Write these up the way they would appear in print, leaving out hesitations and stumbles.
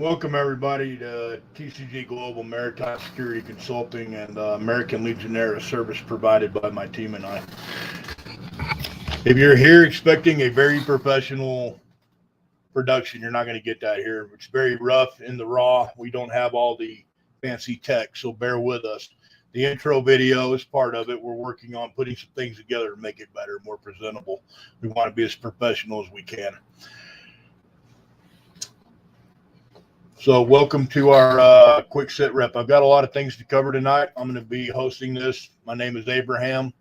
Welcome, everybody, to TCG Global Maritime Security Consulting and American Legionnaire service provided by my team and I. If you're here expecting a very professional production, you're not going to get that here. It's very rough in the raw. We don't have all the fancy tech, so bear with us. The intro video is part of it. We're working on putting some things together to make it better, more presentable. We want to be as professional as we can. So welcome to our quick Sitrep. I've got a lot of things to cover tonight. I'm going to be hosting this. My name is Abraham.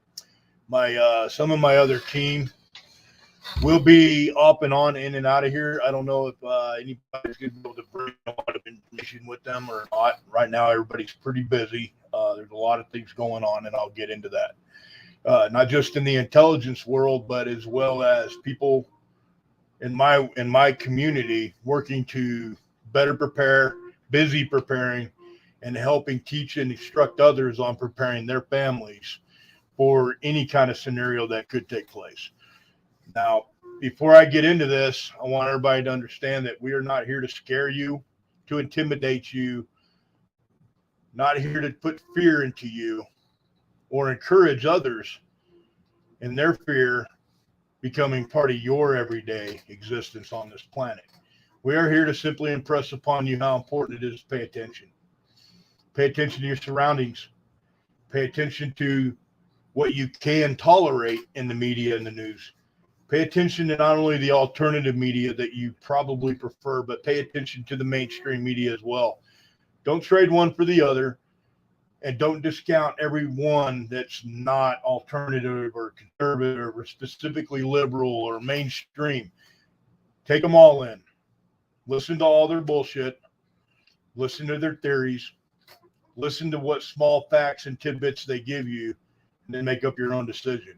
Some of my other team will be up and on, in and out of here. I don't know if anybody's going to be able to bring a lot of information with them or not. Right now, everybody's pretty busy. There's a lot of things going on, and I'll get into that. Not just in the intelligence world, but as well as people in my community working to better prepare, busy preparing, and helping teach and instruct others on preparing their families for any kind of scenario that could take place. Now, before I get into this, I want everybody to understand that we are not here to scare you, to intimidate you, not here to put fear into you or encourage others in their fear becoming part of your everyday existence on this planet. We are here to simply impress upon you how important it is to pay attention. Pay attention to your surroundings. Pay attention to what you can tolerate in the media and the news. Pay attention to not only the alternative media that you probably prefer, but pay attention to the mainstream media as well. Don't trade one for the other, and don't discount every one that's not alternative or conservative or specifically liberal or mainstream. Take them all in. Listen to all their bullshit. Listen to their theories. Listen to what small facts and tidbits they give you, and then make up your own decision.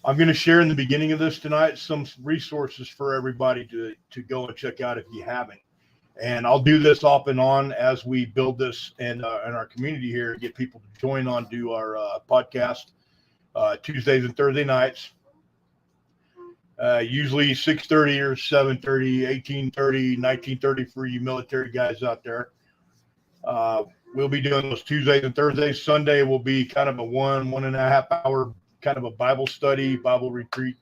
I'm going to share in the beginning of this tonight some resources for everybody to go and check out if you haven't. And I'll do this off and on as we build this in our community here and get people to join on do our podcast Tuesdays and Thursday nights. Usually 6:30 or 7:30, 18:30, 19:30 for you military guys out there. We'll be doing those Tuesdays and Thursdays. Sunday will be kind of a one and a half hour kind of a Bible study, Bible retreat,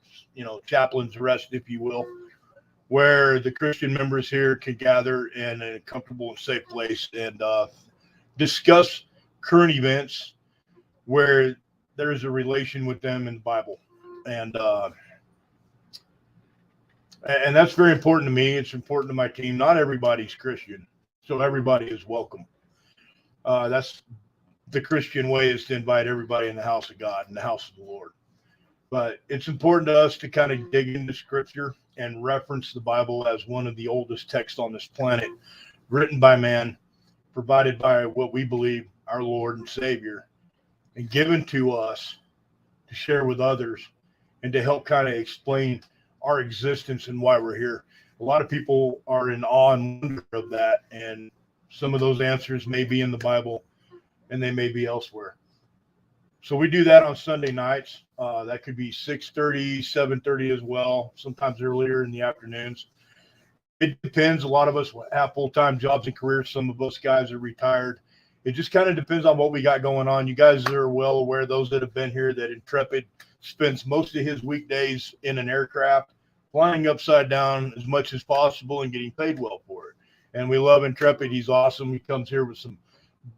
chaplain's rest, if you will, where the Christian members here can gather in a comfortable and safe place and discuss current events where there is a relation with them in the Bible. And that's very important to me. It's important to my team. Not everybody's Christian, so everybody is welcome. That's the Christian way, is to invite everybody in the house of God, in the house of the Lord. But it's important to us to kind of dig into Scripture and reference the Bible as one of the oldest texts on this planet, written by man, provided by what we believe our Lord and Savior, and given to us to share with others and to help kind of explain our existence and why we're here. A lot of people are in awe and wonder of that, and some of those answers may be in the Bible and they may be elsewhere. So we do that on Sunday nights. That could be 6:30, 7:30 as well, sometimes earlier in the afternoons. It depends. A lot of us have full-time jobs and careers. Some of us guys are retired. It just kind of depends on what we got going on. You guys are well aware, those that have been here, that Intrepid spends most of his weekdays in an aircraft, flying upside down as much as possible and getting paid well for it. And we love Intrepid. He's awesome. He comes here with some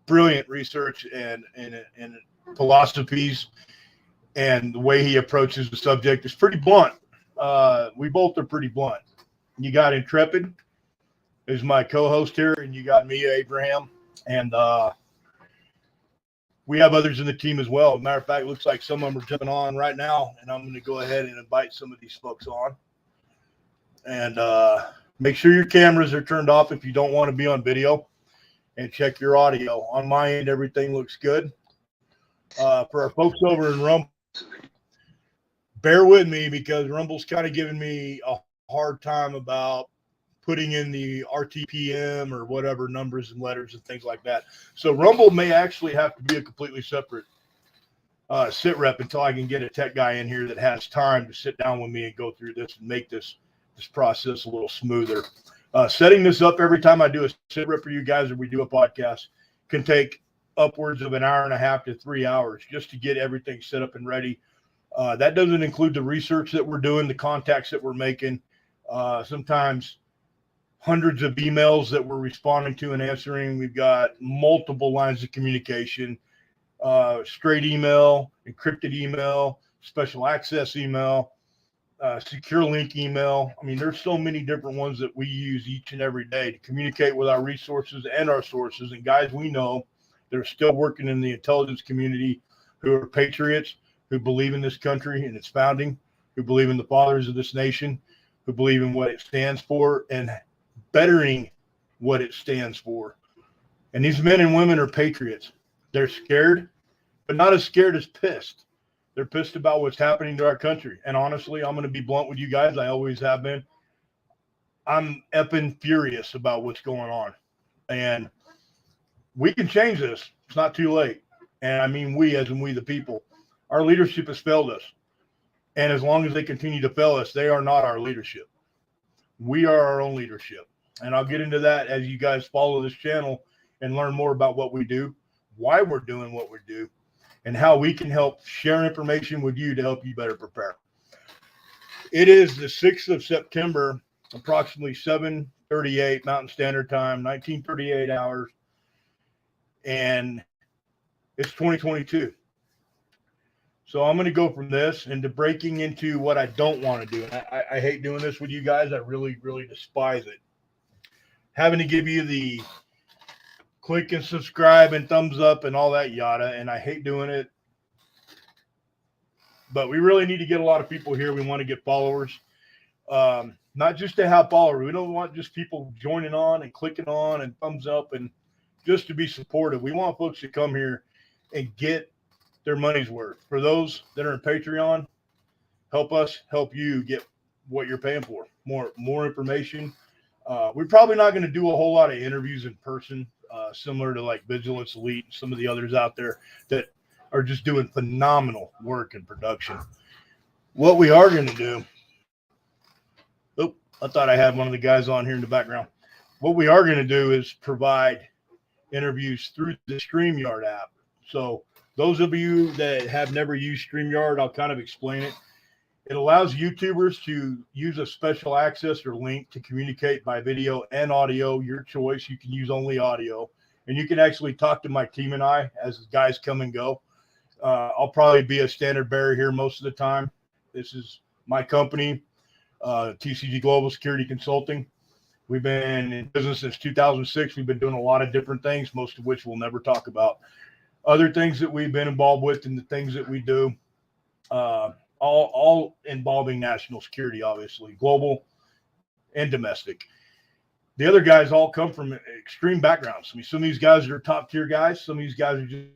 brilliant research and philosophies, and the way he approaches the subject is pretty blunt. We both are pretty blunt. You got Intrepid, who's my co-host here, and you got me, Abraham, and we have others in the team as well. Matter of fact, it looks like some of them are jumping on right now, and I'm going to go ahead and invite some of these folks on. And make sure your cameras are turned off if you don't want to be on video, and check your audio. On my end, everything looks good. For our folks over in Rumble, bear with me because Rumble's kind of giving me a hard time about putting in the RTPM or whatever numbers and letters and things like that. So Rumble may actually have to be a completely separate Sitrep until I can get a tech guy in here that has time to sit down with me and go through this and make this process a little smoother. Setting this up every time I do a sit rep for you guys or we do a podcast can take upwards of an hour and a half to 3 hours just to get everything set up and ready. That doesn't include the research that we're doing, the contacts that we're making, sometimes hundreds of emails that we're responding to and answering. We've got multiple lines of communication, straight email, encrypted email, special access email, secure link email. I mean, there's so many different ones that we use each and every day to communicate with our resources and our sources. And guys, we know they're still working in the intelligence community who are patriots, who believe in this country and its founding, who believe in the fathers of this nation, who believe in what it stands for and bettering what it stands for. And these men and women are patriots. They're scared, but not as scared as pissed. They're pissed about what's happening to our country. And honestly, I'm going to be blunt with you guys. I always have been. I'm effing furious about what's going on. And we can change this. It's not too late. And I mean we, as in we the people. Our leadership has failed us. And as long as they continue to fail us, they are not our leadership. We are our own leadership. And I'll get into that as you guys follow this channel and learn more about what we do, why we're doing what we do, and how we can help share information with you to help you better prepare. It is the 6th of September, approximately 7:38 Mountain Standard Time, 1938 hours, and it's 2022. So I'm going to go from this into breaking into what I don't want to do. And I hate doing this with you guys. I really, really despise it. Having to give you the click and subscribe and thumbs up and all that yada. And I hate doing it. But we really need to get a lot of people here. We want to get followers. Not just to have followers. We don't want just people joining on and clicking on and thumbs up and just to be supportive. We want folks to come here and get their money's worth. For those that are in Patreon, help us help you get what you're paying for. More information. We're probably not going to do a whole lot of interviews in person, similar to like Vigilance Elite and some of the others out there that are just doing phenomenal work in production. What we are going to do, I thought I had one of the guys on here in the background. What we are going to do is provide interviews through the StreamYard app. So those of you that have never used StreamYard, I'll kind of explain it. It allows YouTubers to use a special access or link to communicate by video and audio, your choice. You can use only audio. And you can actually talk to my team and I as guys come and go. I'll probably be a standard bearer here most of the time. This is my company, TCG Global Security Consulting. We've been in business since 2006. We've been doing a lot of different things, most of which we'll never talk about. Other things that we've been involved with and the things that we do, all involving national security, obviously, global and domestic. The other guys all come from extreme backgrounds. I mean, some of these guys are top tier guys. Some of these guys are just,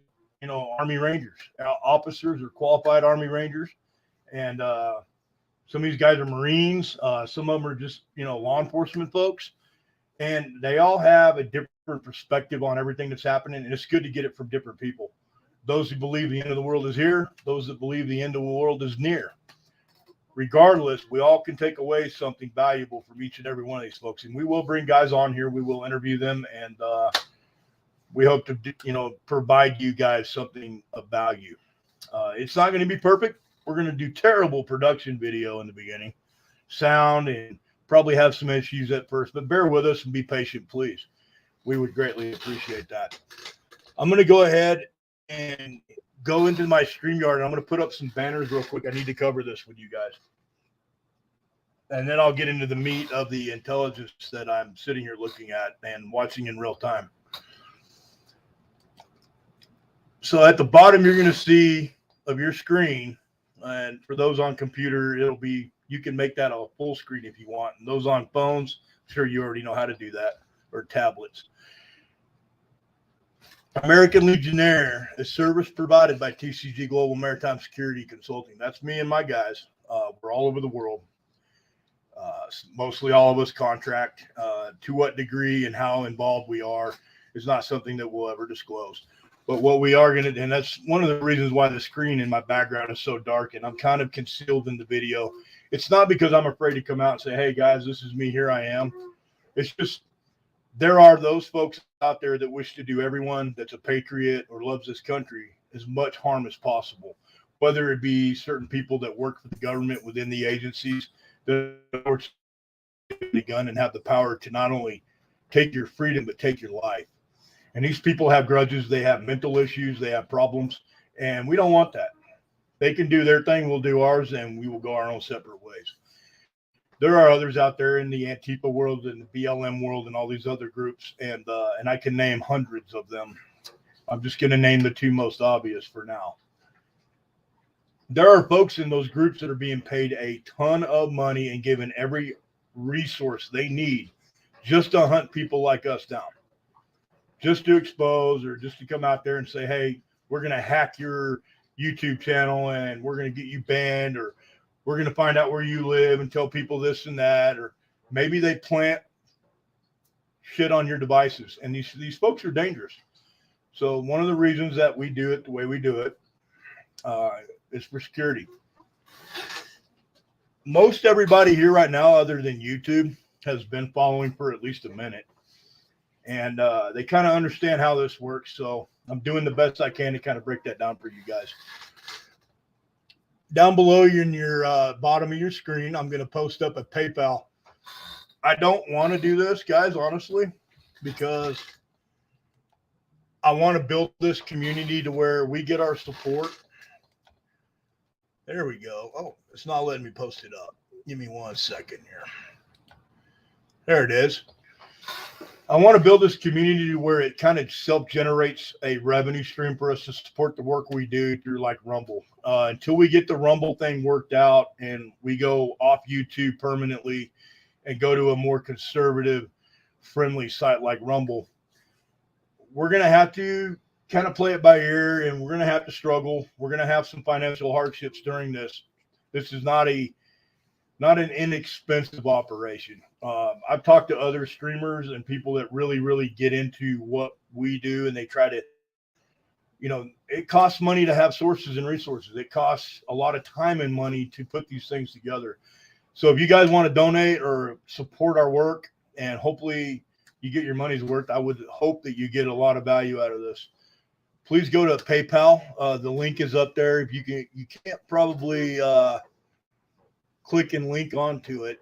Army Rangers, officers or qualified Army Rangers. And some of these guys are Marines. Some of them are just, law enforcement folks. And they all have a different perspective on everything that's happening. And it's good to get it from different people. Those who believe the end of the world is here, those that believe the end of the world is near. Regardless, we all can take away something valuable from each and every one of these folks. And we will bring guys on here. We will interview them. And we hope to, provide you guys something of value. It's not going to be perfect. We're going to do terrible production video in the beginning, sound, and probably have some issues at first, but bear with us and be patient, please. We would greatly appreciate that. I'm going to go ahead and go into my StreamYard, and I'm going to put up some banners real quick. I need to cover this with you guys. And then I'll get into the meat of the intelligence that I'm sitting here looking at and watching in real time. So at the bottom, you're going to see of your screen, and for those on computer, you can make that a full screen if you want. And those on phones, I'm sure you already know how to do that, or tablets. American Legionnaire is service provided by TCG Global Maritime Security Consulting. That's me and my guys. We're all over the world. Mostly all of us contract. To what degree and how involved we are is not something that we'll ever disclose. But what we are going to, and that's one of the reasons why the screen in my background is so dark and I'm kind of concealed in the video. It's not because I'm afraid to come out and say, hey, guys, this is me. Here I am. It's just, there are those folks out there that wish to do everyone that's a patriot or loves this country as much harm as possible, whether it be certain people that work for the government within the agencies that are the gun and have the power to not only take your freedom, but take your life. And these people have grudges, they have mental issues, they have problems, and we don't want that. They can do their thing, we'll do ours, and we will go our own separate ways. There are others out there in the Antifa world and the BLM world and all these other groups, and I can name hundreds of them. I'm just going to name the two most obvious for now. There are folks in those groups that are being paid a ton of money and given every resource they need just to hunt people like us down, just to expose or just to come out there and say, hey, we're going to hack your YouTube channel and we're going to get you banned, or we're going to find out where you live and tell people this and that, or maybe they plant shit on your devices. And these folks are dangerous. So one of the reasons that we do it the way we do it is for security. Most everybody here right now, other than YouTube, has been following for at least a minute. And they kind of understand how this works. So I'm doing the best I can to kind of break that down for you guys. Down below in your bottom of your screen, I'm going to post up a PayPal. I don't want to do this, guys, honestly, because I want to build this community to where we get our support. There we go. Oh, it's not letting me post it up. Give me 1 second here. There it is. I want to build this community where it kind of self-generates a revenue stream for us to support the work we do through like Rumble. Until we get the Rumble thing worked out and we go off YouTube permanently and go to a more conservative, friendly site like Rumble, we're going to have to kind of play it by ear, and we're going to have to struggle. We're going to have some financial hardships during this. This is not an inexpensive operation. I've talked to other streamers and people that really get into what we do, and they try to, it costs money to have sources and resources. It costs a lot of time and money to put these things together. So if you guys want to donate or support our work, and hopefully you get your money's worth, I would hope that you get a lot of value out of this. Please go to PayPal. The link is up there. If you can't probably click and link onto it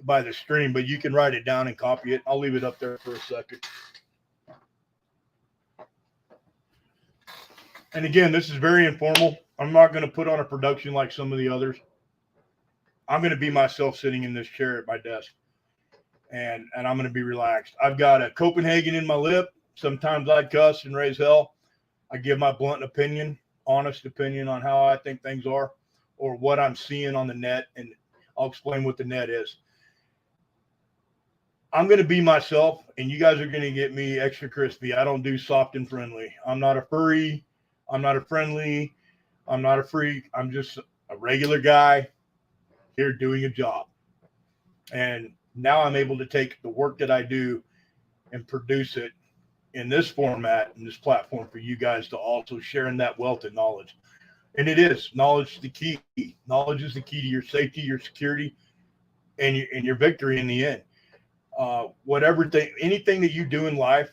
by the stream, but you can write it down and copy it. I'll leave it up there for a second. And again, this is very informal. I'm not going to put on a production like some of the others. I'm going to be myself sitting in this chair at my desk, and I'm going to be relaxed. I've got a Copenhagen in my lip. Sometimes I cuss and raise hell. I give my blunt opinion, honest opinion on how I think things are or what I'm seeing on the net, and I'll explain what the net is. I'm going to be myself, and you guys are going to get me extra crispy. I don't do soft and friendly. I'm not a furry. I'm not a friendly. I'm not a freak. I'm just a regular guy here doing a job. And now I'm able to take the work that I do and produce it in this format, in this platform for you guys to also share in that wealth of knowledge. And it is. Knowledge is the key. Knowledge is the key to your safety, your security, and your victory in the end. Anything that you do in life,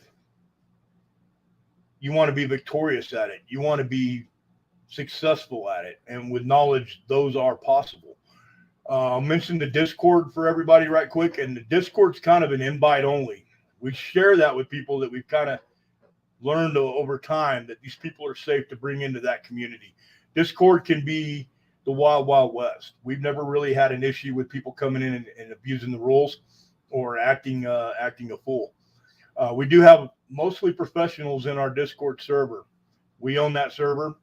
you want to be victorious at it. You want to be successful at it. And with knowledge, those are possible. I'll mention the Discord for everybody right quick. And the Discord's kind of an invite only. We share that with people that we've kind of learned over time that these people are safe to bring into that community. Discord can be the wild, wild west. We've never really had an issue with people coming in and abusing the rules or acting a fool. We do have mostly professionals in our Discord server. We own that server.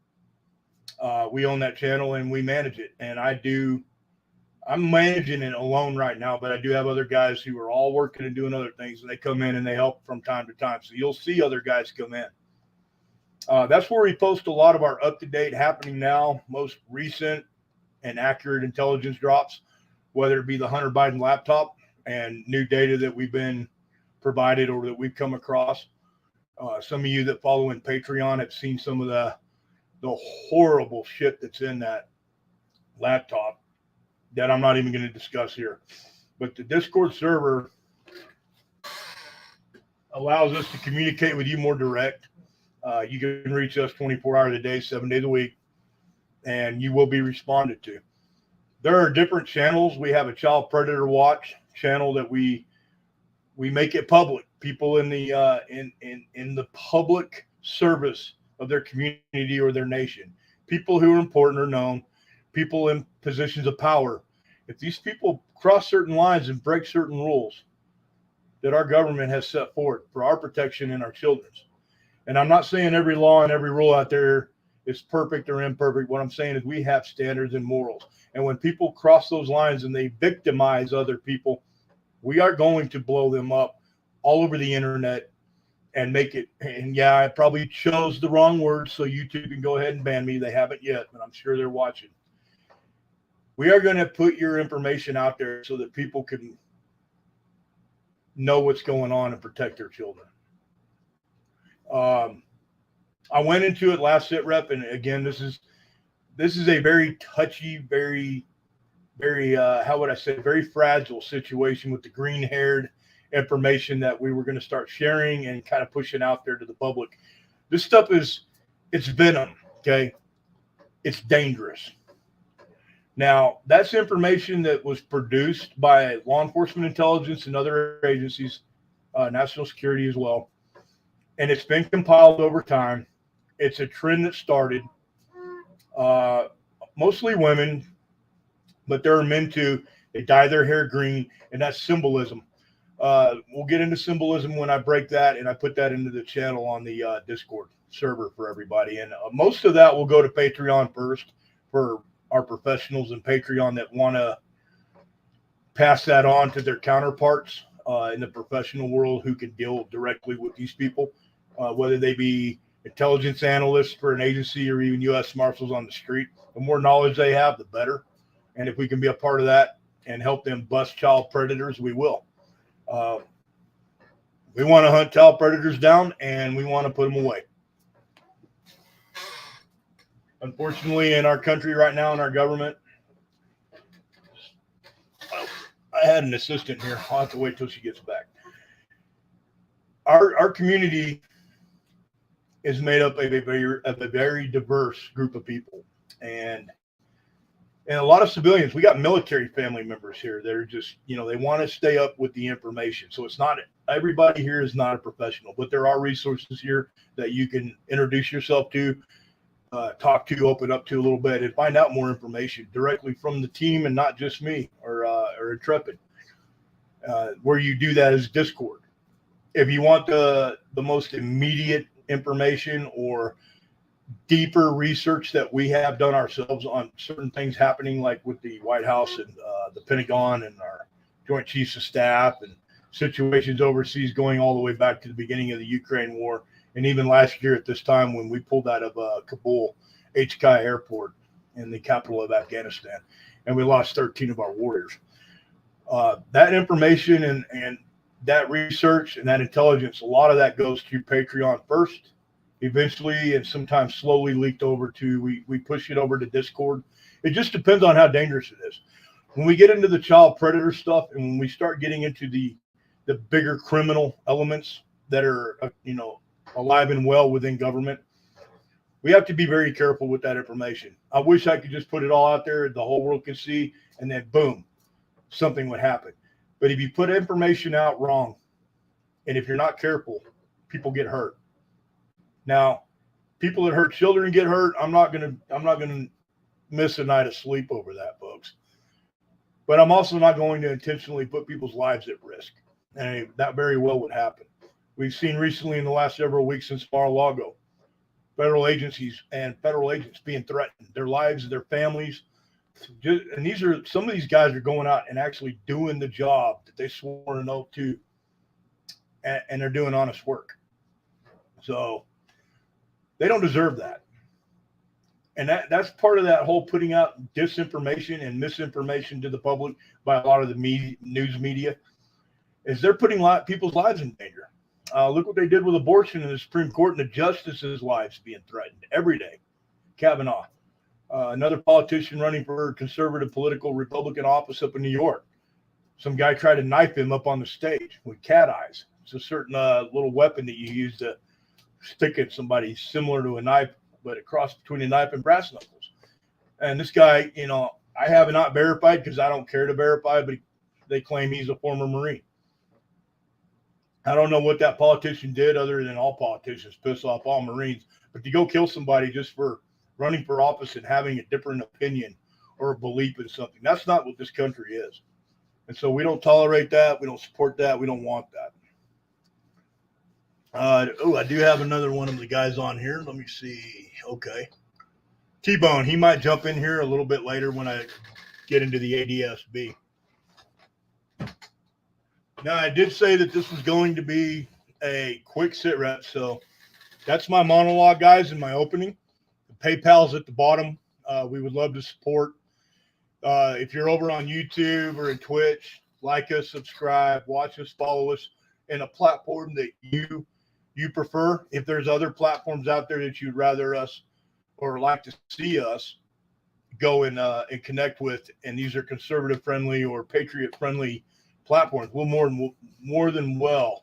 We own that channel, and we manage it. And I'm managing it alone right now, but I do have other guys who are all working and doing other things, and they come in and they help from time to time. So you'll see other guys come in. That's where we post a lot of our up-to-date, happening now, most recent and accurate intelligence drops, whether it be the Hunter Biden laptop and new data that we've been provided or that we've come across. Some of you that follow in Patreon have seen some of the horrible shit that's in that laptop that I'm not even going to discuss here. But the Discord server allows us to communicate with you more direct. You can reach us 24 hours a day, 7 days a week, and you will be responded to. There are different channels. We have a child predator watch channel that we make it public. People in the in the public service of their community or their nation, people who are important or known, people in positions of power. If these people cross certain lines and break certain rules that our government has set forth for our protection and our children's, and I'm not saying every law and every rule out there is perfect or imperfect. What I'm saying is we have standards and morals. And when people cross those lines and they victimize other people, we are going to blow them up all over the internet and make it. And yeah, I probably chose the wrong words, so YouTube can go ahead and ban me. They haven't yet, but I'm sure they're watching. We are going to put your information out there so that people can know what's going on and protect their children. I went into it last Sitrep, and again, this is a very touchy, very how would I say, very fragile situation with the green-haired information that we were going to start sharing and kind of pushing out there to the public. This stuff it's venom, okay? It's dangerous. Now, that's information that was produced by law enforcement intelligence and other agencies, national security as well. And it's been compiled over time. It's a trend that started, mostly women, but there are men too. They dye their hair green, and that's symbolism. We'll get into symbolism when I break that, and I put that into the channel on the Discord server for everybody. And most of that will go to Patreon first for our professionals in Patreon that want to pass that on to their counterparts in the professional world who can deal directly with these people, whether they be intelligence analysts for an agency or even U.S. Marshals on the street. The more knowledge they have, the better. And if we can be a part of that and help them bust child predators, we will. We want to hunt child predators down, and we want to put them away. Unfortunately, in our country right now, in our government, I had an assistant here. I'll have to wait till she gets back. Our community is made up of a very diverse group of people, and a lot of civilians. We got military family members here that are just, they want to stay up with the information. So it's not, everybody here is not a professional, but there are resources here that you can introduce yourself to, talk to, open up to a little bit, and find out more information directly from the team and not just me or Intrepid. Where you do that is Discord. If you want the most immediate information or deeper research that we have done ourselves on certain things happening, like with the White House and the Pentagon and our Joint Chiefs of Staff, and situations overseas going all the way back to the beginning of the Ukraine war, and even last year at this time when we pulled out of Kabul HK Airport in the capital of Afghanistan, and we lost 13 of our warriors. That information and that research and that intelligence, a lot of that goes to Patreon first, eventually, and sometimes slowly leaked over to, we push it over to Discord. It just depends on how dangerous it is. When we get into the child predator stuff, and when we start getting into the bigger criminal elements that are, alive and well within government, we have to be very careful with that information. I wish I could just put it all out there, the whole world could see, and then boom, something would happen. But if you put information out wrong, and if you're not careful, people get hurt. Now, people that hurt children get hurt. I'm not gonna miss a night of sleep over that, folks. But I'm also not going to intentionally put people's lives at risk, and that very well would happen. We've seen recently in the last several weeks in Mar-a-Lago, federal agencies and federal agents being threatened, their lives, their families. And some of these guys are going out and actually doing the job that they swore an oath to, and they're doing honest work. So they don't deserve that. And that's part of that whole putting out disinformation and misinformation to the public by a lot of the news media, is they're putting people's lives in danger. Look what they did with abortion in the Supreme Court, and the justices' lives being threatened every day. Kavanaugh, another politician running for conservative political Republican office up in New York. Some guy tried to knife him up on the stage with cat eyes. It's a certain little weapon that you use to stick at somebody, similar to a knife, but a cross between a knife and brass knuckles. And this guy, I have not verified because I don't care to verify, but they claim he's a former Marine. I don't know what that politician did other than all politicians piss off all Marines, but to go kill somebody just for running for office and having a different opinion or a belief in something, that's not what this country is. And so we don't tolerate that. We don't support that. We don't want that. I do have another one of the guys on here. Let me see. Okay. T-Bone, he might jump in here a little bit later when I get into the ADSB. Now, I did say that this was going to be a quick sit rep, so that's my monologue, guys, in my opening. The PayPal's at the bottom. We would love to support. If you're over on YouTube or in Twitch, like us, subscribe, watch us, follow us in a platform that you prefer. If there's other platforms out there that you'd rather us or like to see us go and connect with, and these are conservative friendly or patriot friendly platforms, we'll more than welcome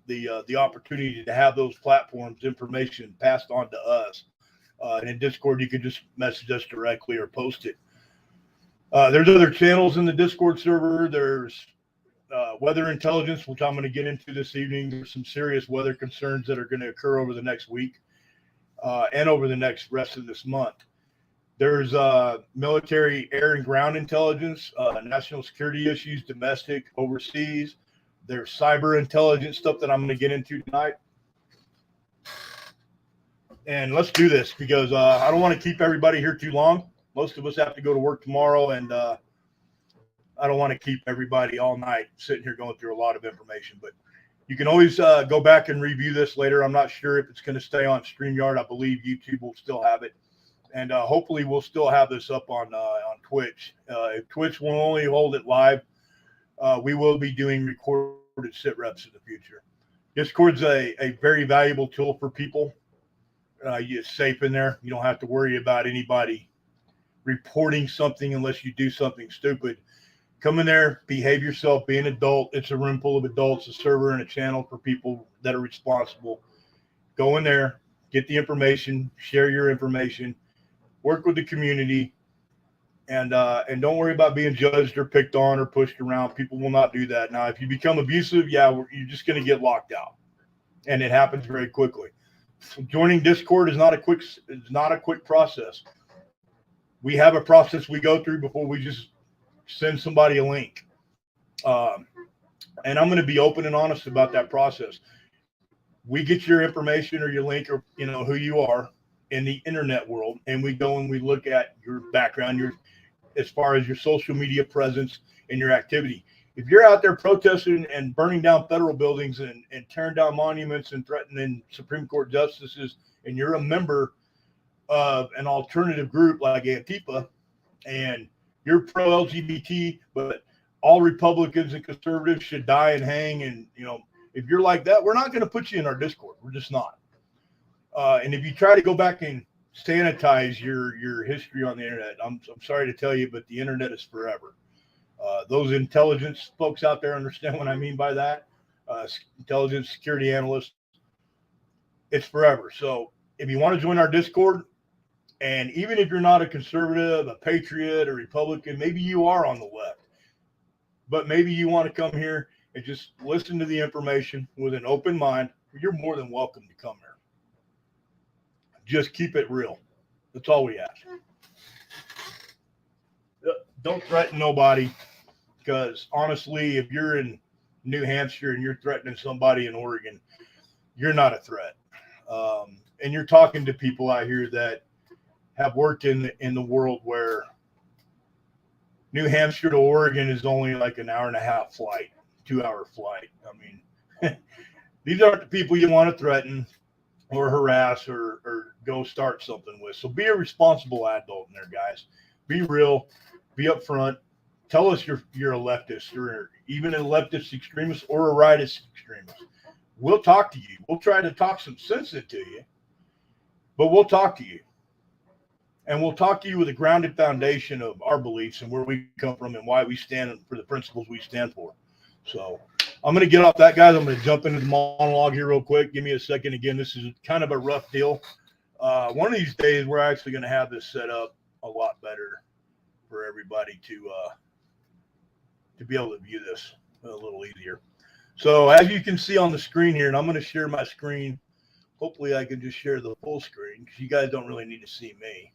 the opportunity to have those platforms information passed on to us. And in Discord, you can just message us directly or post it. There's other channels in the Discord server. There's weather intelligence, which I'm going to get into this evening. There's some serious weather concerns that are going to occur over the next week and over the next rest of this month. There's military air and ground intelligence, national security issues, domestic, overseas. There's cyber intelligence stuff that I'm going to get into tonight. And let's do this because I don't want to keep everybody here too long. Most of us have to go to work tomorrow, and I don't want to keep everybody all night sitting here going through a lot of information. But you can always go back and review this later. I'm not sure if it's going to stay on StreamYard. I believe YouTube will still have it. And hopefully we'll still have this up on Twitch. If Twitch will only hold it live, we will be doing recorded sit reps in the future. Discord's a very valuable tool for people. It's safe in there. You don't have to worry about anybody reporting something unless you do something stupid. Come in there, behave yourself, be an adult. It's a room full of adults, a server and a channel for people that are responsible. Go in there, get the information, share your information, work with the community, and don't worry about being judged or picked on or pushed around. People will not do that. Now, if you become abusive, you're just going to get locked out, and it happens very quickly. Joining Discord is not a quick process. We have a process we go through before we just send somebody a link. And I'm going to be open and honest about that process. We get your information or your link or who you are in the internet world, and we go and we look at your background, as far as your social media presence and your activity. If you're out there protesting and burning down federal buildings and tearing down monuments and threatening Supreme Court justices, and you're a member of an alternative group like Antifa, and you're pro-LGBT, but all Republicans and conservatives should die and hang, and if you're like that, we're not going to put you in our Discord. We're just not. And if you try to go back and sanitize your history on the internet, I'm sorry to tell you, but the internet is forever. Those intelligence folks out there understand what I mean by that. Intelligence security analysts, it's forever. So if you want to join our Discord, and even if you're not a conservative, a patriot, a Republican, maybe you are on the left, but maybe you want to come here and just listen to the information with an open mind, you're more than welcome to come here. Just keep it real. That's all we ask. Don't threaten nobody, because honestly, if you're in New Hampshire and you're threatening somebody in Oregon, you're not a threat. And you're talking to people out here that have worked in the world where New Hampshire to Oregon is only like an hour and a half flight, 2-hour flight. I mean, these aren't the people you want to threaten or harass or go start something with. So be a responsible adult in there, guys. Be real. Be upfront. Tell us you're a leftist or even a leftist extremist or a rightist extremist. We'll talk to you. We'll try to talk some sense into you, but we'll talk to you. And we'll talk to you with a grounded foundation of our beliefs and where we come from and why we stand for the principles we stand for. So I'm going to get off that, guys. I'm going to jump into the monologue here real quick. Give me a second. Again, this is kind of a rough deal. One of these days, we're actually going to have this set up a lot better for everybody to be able to view this a little easier. So as you can see on the screen here, and I'm going to share my screen. Hopefully I can just share the full screen because you guys don't really need to see me.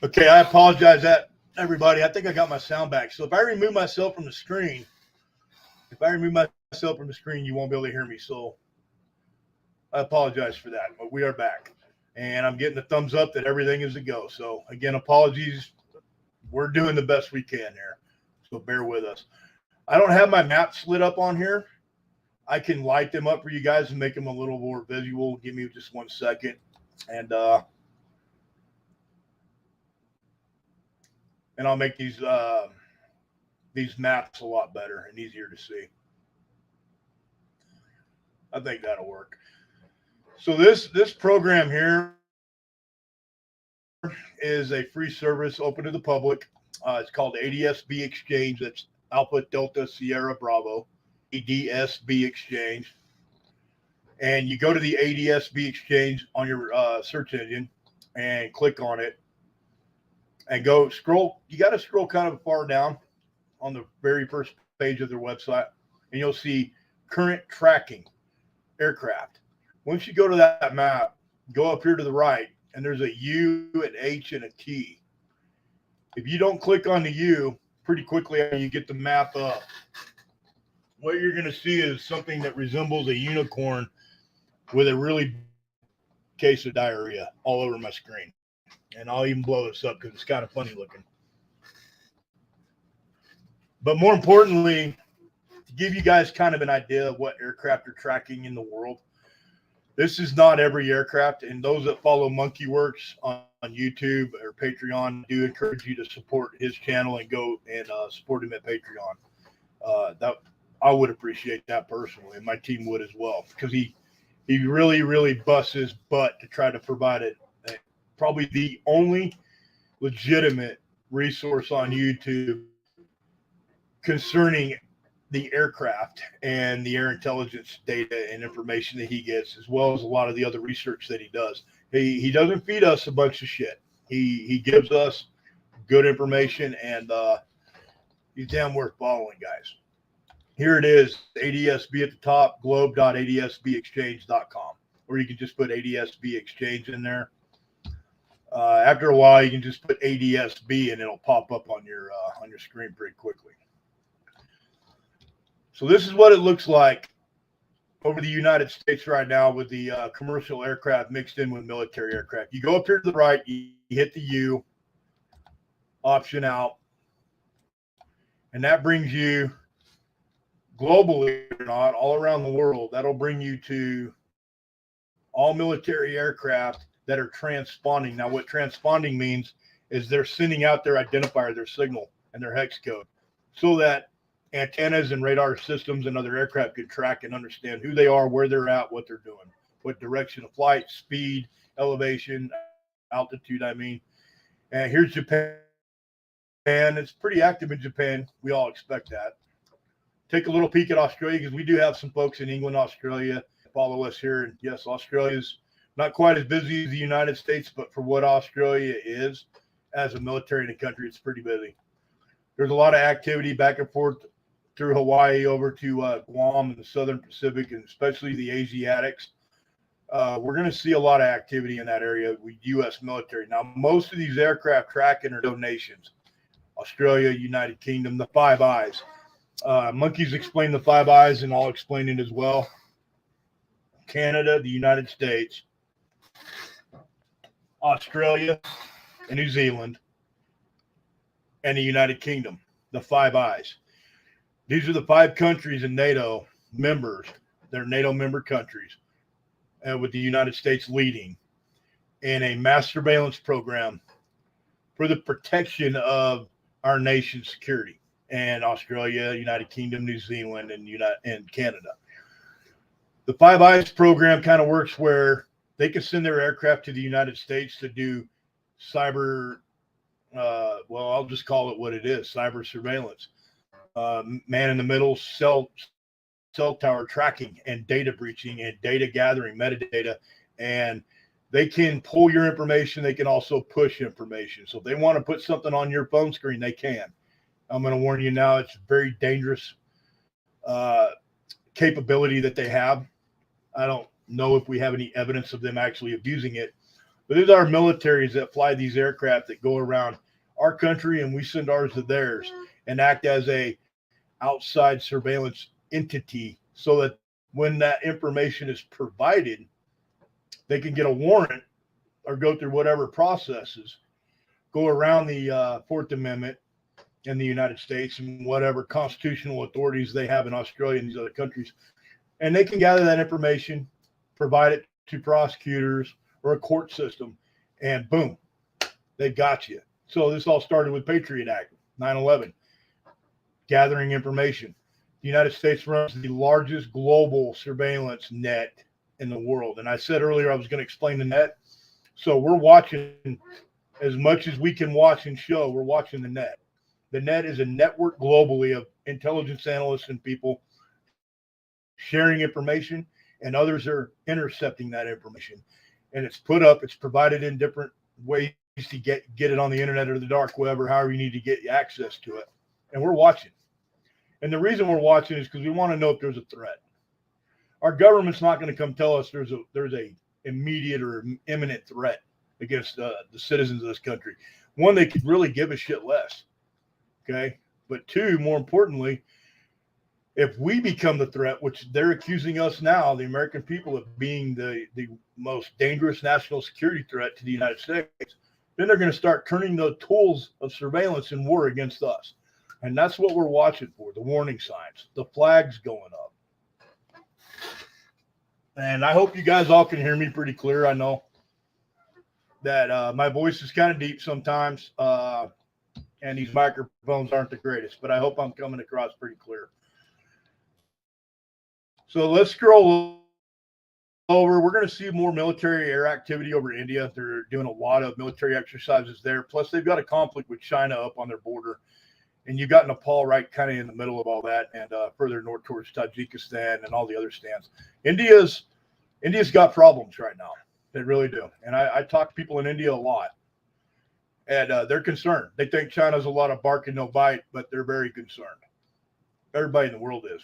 Okay, I apologize that everybody. I think I got my sound back. So if I remove myself from the screen, you won't be able to hear me. So I apologize for that, but we are back. And I'm getting the thumbs up that everything is a go. So again, apologies. We're doing the best we can here. So bear with us. I don't have my maps lit up on here. I can light them up for you guys and make them a little more visual. Give me just 1 second. And I'll make these maps a lot better and easier to see. I think that'll work. So this program here is a free service open to the public. It's called ADSB Exchange. That's Alpha Delta Sierra Bravo, ADSB Exchange. And you go to the ADSB Exchange on your search engine and click on it and go scroll. You got to scroll kind of far down on the very first page of their website, and you'll see current tracking aircraft. Once you go to that map, go up here to the right, and there's a U, an H, and a T. If you don't click on the U, pretty quickly after you get the map up, what you're going to see is something that resembles a unicorn with a really case of diarrhea all over my screen. And I'll even blow this up because it's kind of funny looking. But more importantly, to give you guys kind of an idea of what aircraft are tracking in the world, this is not every aircraft. And those that follow Monkey Works on YouTube or Patreon, do encourage you to support his channel and go and support him at Patreon. That I would appreciate that personally, and my team would as well, because he really, really busts his butt to try to provide it. Probably the only legitimate resource on YouTube concerning the aircraft and the air intelligence data and information that he gets, as well as a lot of the other research that he does. He doesn't feed us a bunch of shit. He gives us good information, and he's damn worth following, guys. Here it is, ADSB at the top, globe.adsbexchange.com, or you can just put ADSB Exchange in there. After a while, you can just put ADSB and it'll pop up on your screen pretty quickly. So this is what it looks like over the United States right now with the commercial aircraft mixed in with military aircraft. You go up here to the right, you hit the U, option out, and that brings you globally or not, all around the world. That'll bring you to all military aircraft that are transponding. Now, what transponding means is they're sending out their identifier, their signal, and their hex code, so that antennas and radar systems and other aircraft can track and understand who they are, where they're at, what they're doing, what direction of flight, speed, elevation, altitude, I mean. And here's Japan. It's pretty active in Japan. We all expect that. Take a little peek at Australia, because we do have some folks in England, Australia, follow us here. And yes, Australia's not quite as busy as the United States, but for what Australia is as a military in the country, it's pretty busy. There's a lot of activity back and forth through Hawaii over to Guam and the Southern Pacific, and especially the Asiatics. We're going to see a lot of activity in that area with U.S. military. Now, most of these aircraft tracking are donations. Australia, United Kingdom, the Five Eyes. Monkeys explain the Five Eyes, and I'll explain it as well. Canada, the United States, Australia, and New Zealand, and the United Kingdom, the Five Eyes. These are the 5 countries in NATO members. They're NATO member countries, with the United States leading in a mass surveillance program for the protection of our nation's security, and Australia, United Kingdom, New Zealand, and Canada. The Five Eyes program kind of works where they can send their aircraft to the United States to do cyber, well, I'll just call it what it is, cyber surveillance. Man in the middle, cell tower tracking and data breaching and data gathering, metadata, and they can pull your information. They can also push information. So if they want to put something on your phone screen, they can. I'm going to warn you now, it's a very dangerous capability that they have. I don't know if we have any evidence of them actually abusing it, but these are militaries that fly these aircraft that go around our country, and we send ours to theirs and act as a outside surveillance entity, so that when that information is provided, they can get a warrant or go through whatever processes, go around the Fourth Amendment in the United States and whatever constitutional authorities they have in Australia and these other countries. And they can gather that information, provide it to prosecutors or a court system, and boom, they got you. So this all started with Patriot Act, 9/11, gathering information. The United States runs the largest global surveillance net in the world. And I said earlier I was going to explain the net. So we're watching as much as we can watch and show. We're watching the net. The net is a network globally of intelligence analysts and people sharing information, and others are intercepting that information. And it's put up, it's provided in different ways to get it on the internet or the dark web or however you need to get access to it. And we're watching. And the reason we're watching is because we want to know if there's a threat. Our government's not going to come tell us there's a immediate or imminent threat against the citizens of this country. One, they could really give a shit less. Okay. But 2, more importantly, if we become the threat, which they're accusing us now, the American people, of being the most dangerous national security threat to the United States, then they're going to start turning the tools of surveillance and war against us. And that's what we're watching for, the warning signs, the flags going up. And I hope you guys all can hear me pretty clear. I know that my voice is kind of deep sometimes, and these microphones aren't the greatest, but I hope I'm coming across pretty clear. So let's scroll over. We're going to see more military air activity over India. They're doing a lot of military exercises there. Plus, they've got a conflict with China up on their border. And you've got Nepal right kind of in the middle of all that, and further north towards Tajikistan and all the other stands. India's got problems right now. They really do. And I talk to people in India a lot, and they're concerned. They think China's a lot of bark and no bite, but they're very concerned. Everybody in the world is.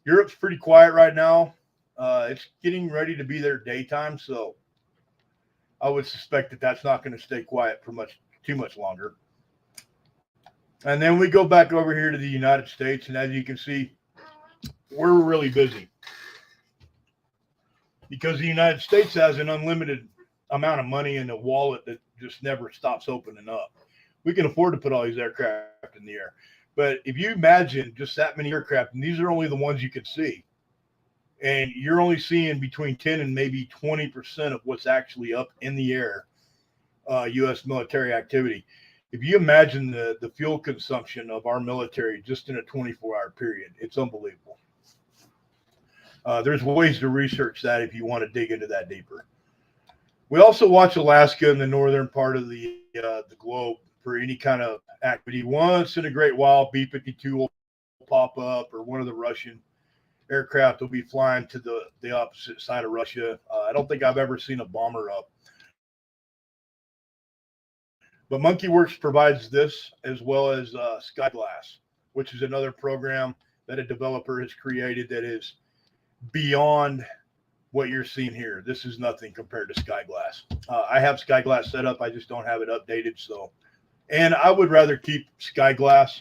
Europe's pretty quiet right now. It's getting ready to be their daytime, so I would suspect that that's not going to stay quiet for too much longer. And then we go back over here to the United States, and as you can see, we're really busy because the United States has an unlimited amount of money in a wallet that just never stops opening up. We can afford to put all these aircraft in the air. But if you imagine just that many aircraft, and these are only the ones you can see, and you're only seeing between 10 and maybe 20% of what's actually up in the air, U.S. military activity. If you imagine the fuel consumption of our military just in a 24-hour period, it's unbelievable. There's ways to research that if you want to dig into that deeper. We also watch Alaska in the northern part of the globe for any kind of activity. Once in a great while, B-52 will pop up, or one of the Russian aircraft will be flying to the opposite side of Russia. I don't think I've ever seen a bomber up. But MonkeyWorks provides this, as well as Skyglass, which is another program that a developer has created that is beyond what you're seeing here. This is nothing compared to Skyglass. I have Skyglass set up. I just don't have it updated. And I would rather keep Skyglass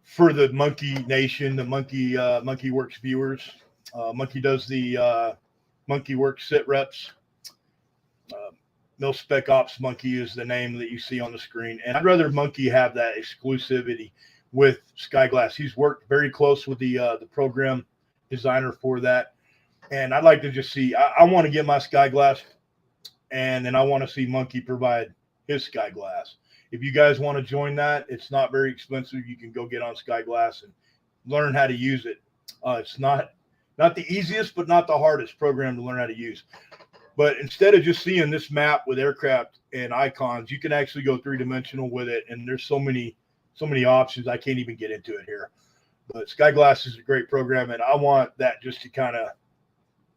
for the Monkey Nation, the MonkeyWorks viewers. Monkey does the MonkeyWorks Sitreps. Mil-Spec Ops Monkey is the name that you see on the screen. And I'd rather Monkey have that exclusivity with Skyglass. He's worked very close with the program designer for that. And I'd like to just see, I want to get my Skyglass, and then I want to see Monkey provide his Skyglass. If you guys want to join that, it's not very expensive. You can go get on Skyglass and learn how to use it. It's not the easiest, but not the hardest program to learn how to use. But instead of just seeing this map with aircraft and icons, you can actually go 3-dimensional with it. And there's so many options. I can't even get into it here. But Skyglass is a great program, and I want that just to kind of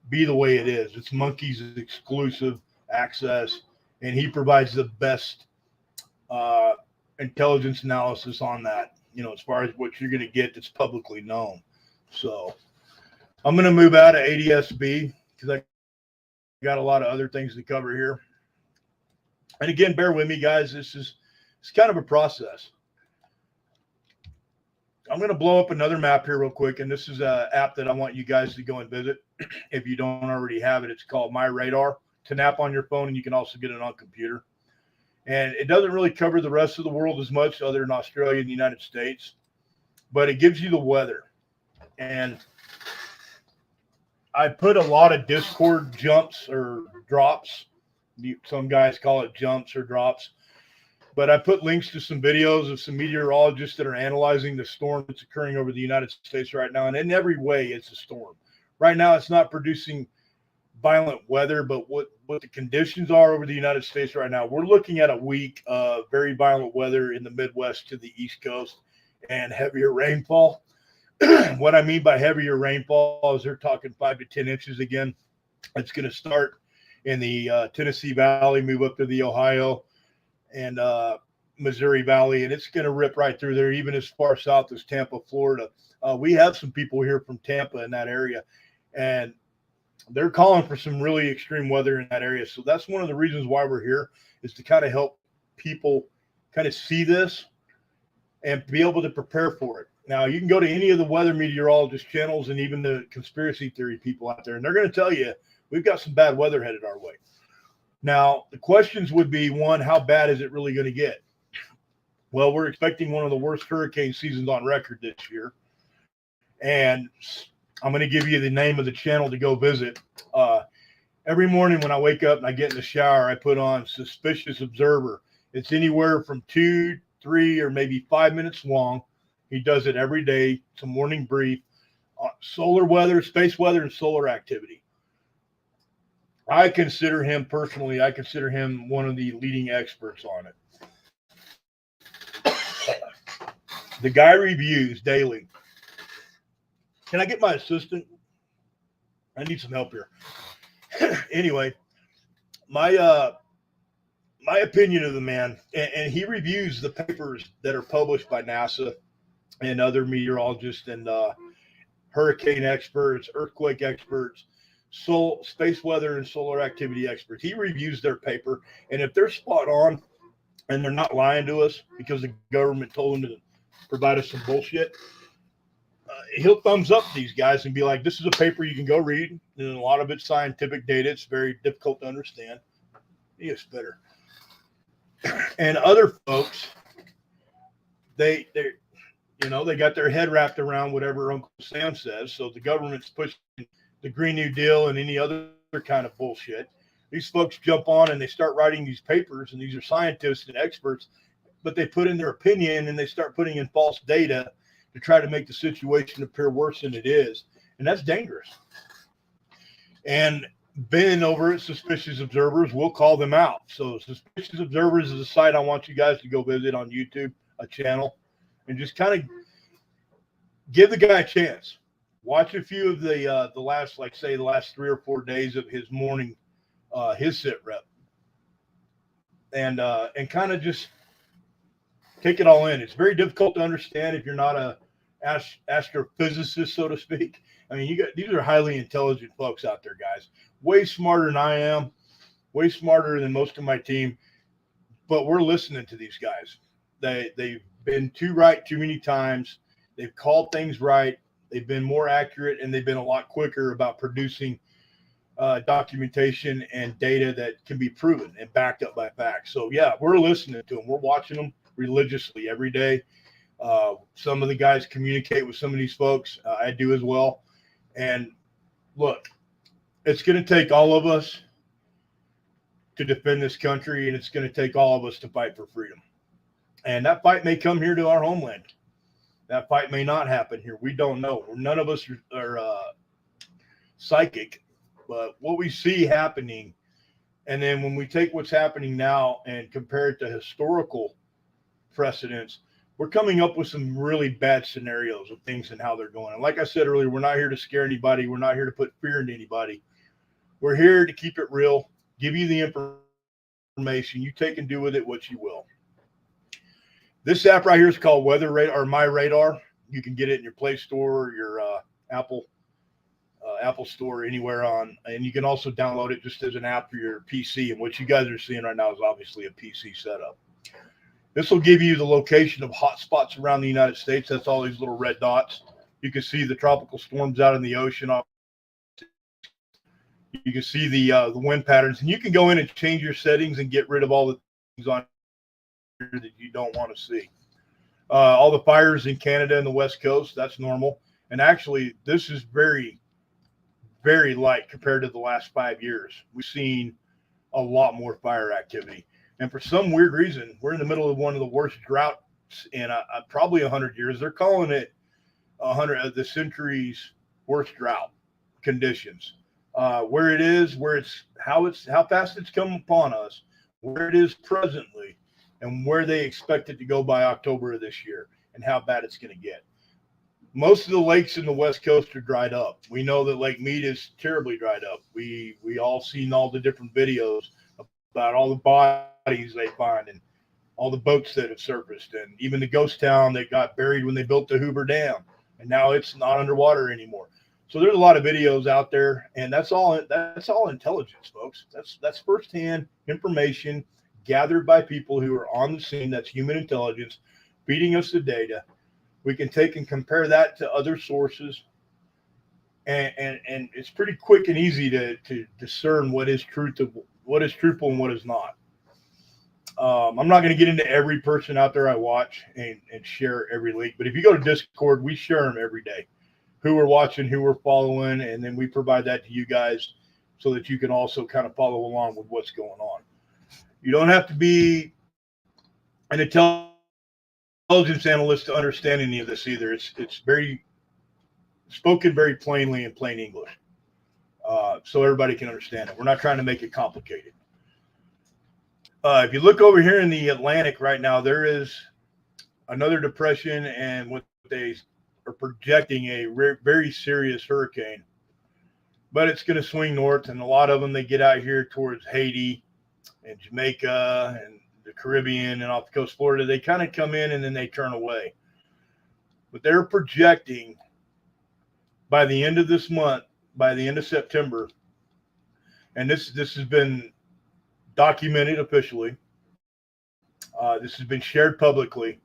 be the way it is. It's Monkey's exclusive access, and he provides the best intelligence analysis on that, as far as what you're going to get that's publicly known. So I'm going to move out of ADSB because I got a lot of other things to cover here. And again, bear with me, guys. It's kind of a process. I'm going to blow up another map here real quick, and this is an app that I want you guys to go and visit. If you don't already have it, it's called My Radar. It's an app on your phone, and you can also get it on computer. And it doesn't really cover the rest of the world as much, other than Australia and the United States, but it gives you the weather. And I put a lot of Discord jumps or drops. Some guys call it jumps or drops. But I put links to some videos of some meteorologists that are analyzing the storm that's occurring over the United States right now. And in every way, it's a storm. Right now, it's not producing violent weather, but what the conditions are over the United States right now, we're looking at a week of very violent weather in the Midwest to the East Coast and heavier rainfall. What I mean by heavier rainfall is they're talking 5 to 10 inches again. It's going to start in the Tennessee Valley, move up to the Ohio and Missouri Valley, and it's going to rip right through there, even as far south as Tampa, Florida. We have some people here from Tampa in that area, and they're calling for some really extreme weather in that area. So that's one of the reasons why we're here, is to kind of help people kind of see this and be able to prepare for it. Now, you can go to any of the weather meteorologist channels and even the conspiracy theory people out there, and they're going to tell you we've got some bad weather headed our way. Now, the questions would be, one, how bad is it really going to get? Well, we're expecting one of the worst hurricane seasons on record this year. And I'm going to give you the name of the channel to go visit. Every morning when I wake up and I get in the shower, I put on Suspicious Observer. It's anywhere from 2, 3, or maybe 5 minutes long. He does it every day. It's a morning brief. Solar weather, space weather, and solar activity. I consider him one of the leading experts on it. The guy reviews daily. Can I get my assistant? I need some help here. Anyway, my opinion of the man, and he reviews the papers that are published by NASA and other meteorologists and hurricane experts, earthquake experts, space weather and solar activity experts. He reviews their paper, and if they're spot on and they're not lying to us because the government told them to provide us some bullshit, he'll thumbs up these guys and be like, this is a paper you can go read, and a lot of it's scientific data. It's very difficult to understand. He is better. And other folks, they got their head wrapped around whatever Uncle Sam says. So the government's pushing the Green New Deal and any other kind of bullshit. These folks jump on and they start writing these papers, and these are scientists and experts, but they put in their opinion and they start putting in false data to try to make the situation appear worse than it is. And that's dangerous. And Ben over at Suspicious Observers will call them out. So Suspicious Observers is a site I want you guys to go visit on YouTube, a channel, and just kind of give the guy a chance. Watch a few of the last 3 or 4 days of his morning, his Sitrep, and kind of just take it all in. It's very difficult to understand if you're not a astrophysicist, so to speak. I mean, these are highly intelligent folks out there, guys. Way smarter than I am, way smarter than most of my team. But we're listening to these guys. They've been too right too many times. They've called things right. They've been more accurate, and they've been a lot quicker about producing documentation and data that can be proven and backed up by facts. So yeah, we're listening to them. We're watching them religiously every day. Some of the guys communicate with some of these folks. I do as well. And look, it's going to take all of us to defend this country, and it's going to take all of us to fight for freedom. And that fight may come here to our homeland. That fight may not happen here. We don't know. None of us are psychic, but what we see happening, and then when we take what's happening now and compare it to historical precedents, we're coming up with some really bad scenarios of things and how they're going. And like I said earlier, we're not here to scare anybody. We're not here to put fear into anybody. We're here to keep it real, give you the information. You take and do with it what you will. This app right here is called Weather Radar or My Radar. You can get it in your Play Store or your Apple Store, anywhere on, and you can also download it just as an app for your PC. And what you guys are seeing right now is obviously a PC setup. This will give you the location of hot spots around the United States. That's all these little red dots. You can see the tropical storms out in the ocean. You can see the wind patterns, and you can go in and change your settings and get rid of all the things on here that you don't want to see. All the fires in Canada and the West Coast, that's normal. And actually, this is very, very light compared to the last 5 years. We've seen a lot more fire activity. And for some weird reason, we're in the middle of one of the worst droughts in probably 100 years. They're calling it 100 of the century's worst drought conditions. Where it is, how fast it's come upon us, where it is presently, and where they expect it to go by October of this year, and how bad it's going to get. Most of the lakes in the West Coast are dried up. We know that Lake Mead is terribly dried up. We all seen all the different videos about all the bodies they find and all the boats that have surfaced, and even the ghost town that got buried when they built the Hoover Dam, and now it's not underwater anymore. So there's a lot of videos out there, and that's all intelligence, folks. That's firsthand information gathered by people who are on the scene. That's human intelligence feeding us the data. We can take and compare that to other sources, and it's pretty quick and easy to discern what is truthful and what is not. I'm not going to get into every person out there I watch and share every leak, but if you go to Discord, we share them every day, who we're watching, who we're following, and then we provide that to you guys so that you can also kind of follow along with what's going on. You don't have to be an intelligence analyst to understand any of this either. It's very spoken very plainly in plain English, so everybody can understand it. We're not trying to make it complicated. If you look over here in the Atlantic right now, there is another depression, and what they are projecting a very serious hurricane, but it's going to swing north, and a lot of them, they get out here towards Haiti and Jamaica and the Caribbean and off the coast of Florida. They kind of come in and then they turn away. But they're projecting by the end of this month, by the end of September, and this has been documented officially. This has been shared publicly.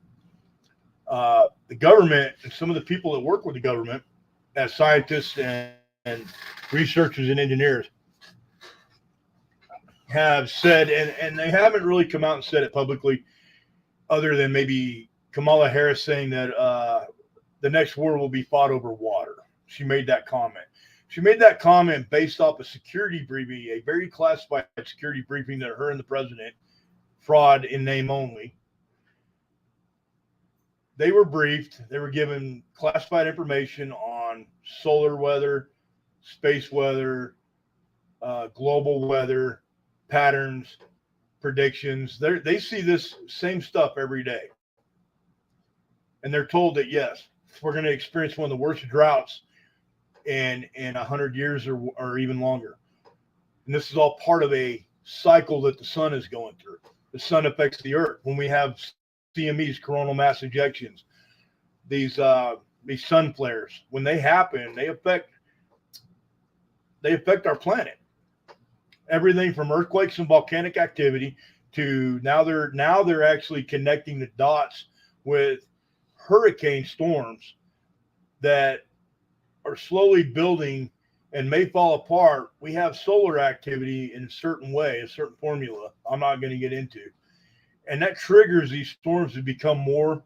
The government and some of the people that work with the government as scientists and researchers and engineers have said, and they haven't really come out and said it publicly, other than maybe Kamala Harris saying that the next war will be fought over water. She made that comment. She made that comment based off a security briefing, a very classified security briefing that her and the president, fraud in name only. They were briefed. They were given classified information on solar weather, space weather, global weather, patterns, predictions. They see this same stuff every day. And they're told that, yes, we're going to experience one of the worst droughts in 100 years or even longer. And this is all part of a cycle that the sun is going through. The sun affects the earth. When we have CMEs, coronal mass ejections, these sun flares, when they happen, they affect our planet. Everything from earthquakes and volcanic activity to now they're actually connecting the dots with hurricane storms that are slowly building and may fall apart, we have solar activity in a certain way, a certain formula I'm not going to get into. And that triggers these storms to become more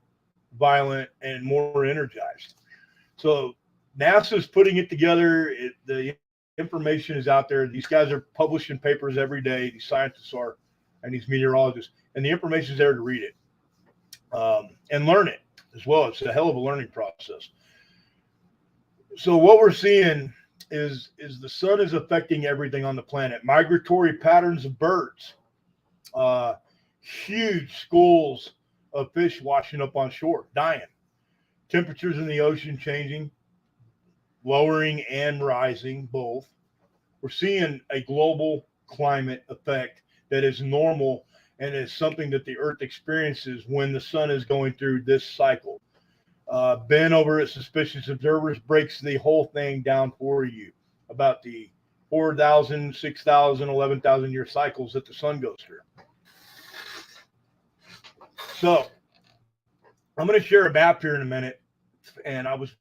violent and more energized. So NASA's putting it together. The information is out there. These guys are publishing papers every day. These scientists are, and these meteorologists, and the information is there to read it and learn it as well. It's a hell of a learning process. So what we're seeing is the sun is affecting everything on the planet. Migratory patterns of birds, huge schools of fish washing up on shore, dying. Temperatures in the ocean changing, lowering and rising both. We're seeing a global climate effect that is normal and is something that the Earth experiences when the sun is going through this cycle. Ben over at Suspicious Observers breaks the whole thing down for you about the 4,000, 6,000, 11,000 year cycles that the sun goes through. So I'm going to share a map here in a minute, and I was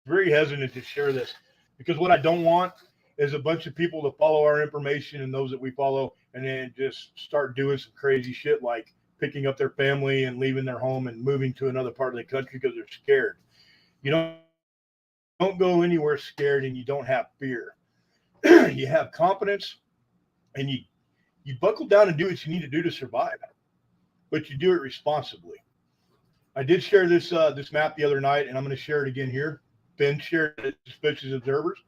very hesitant to share this because what I don't want is a bunch of people to follow our information and those that we follow and then just start doing some crazy shit like picking up their family and leaving their home and moving to another part of the country because they're scared. You don't go anywhere scared, and you don't have fear. You have confidence, and you buckle down and do what you need to do to survive, but you do it responsibly. I did share this map the other night, and I'm going to share it again here. Ben shared it at Suspicious Observers,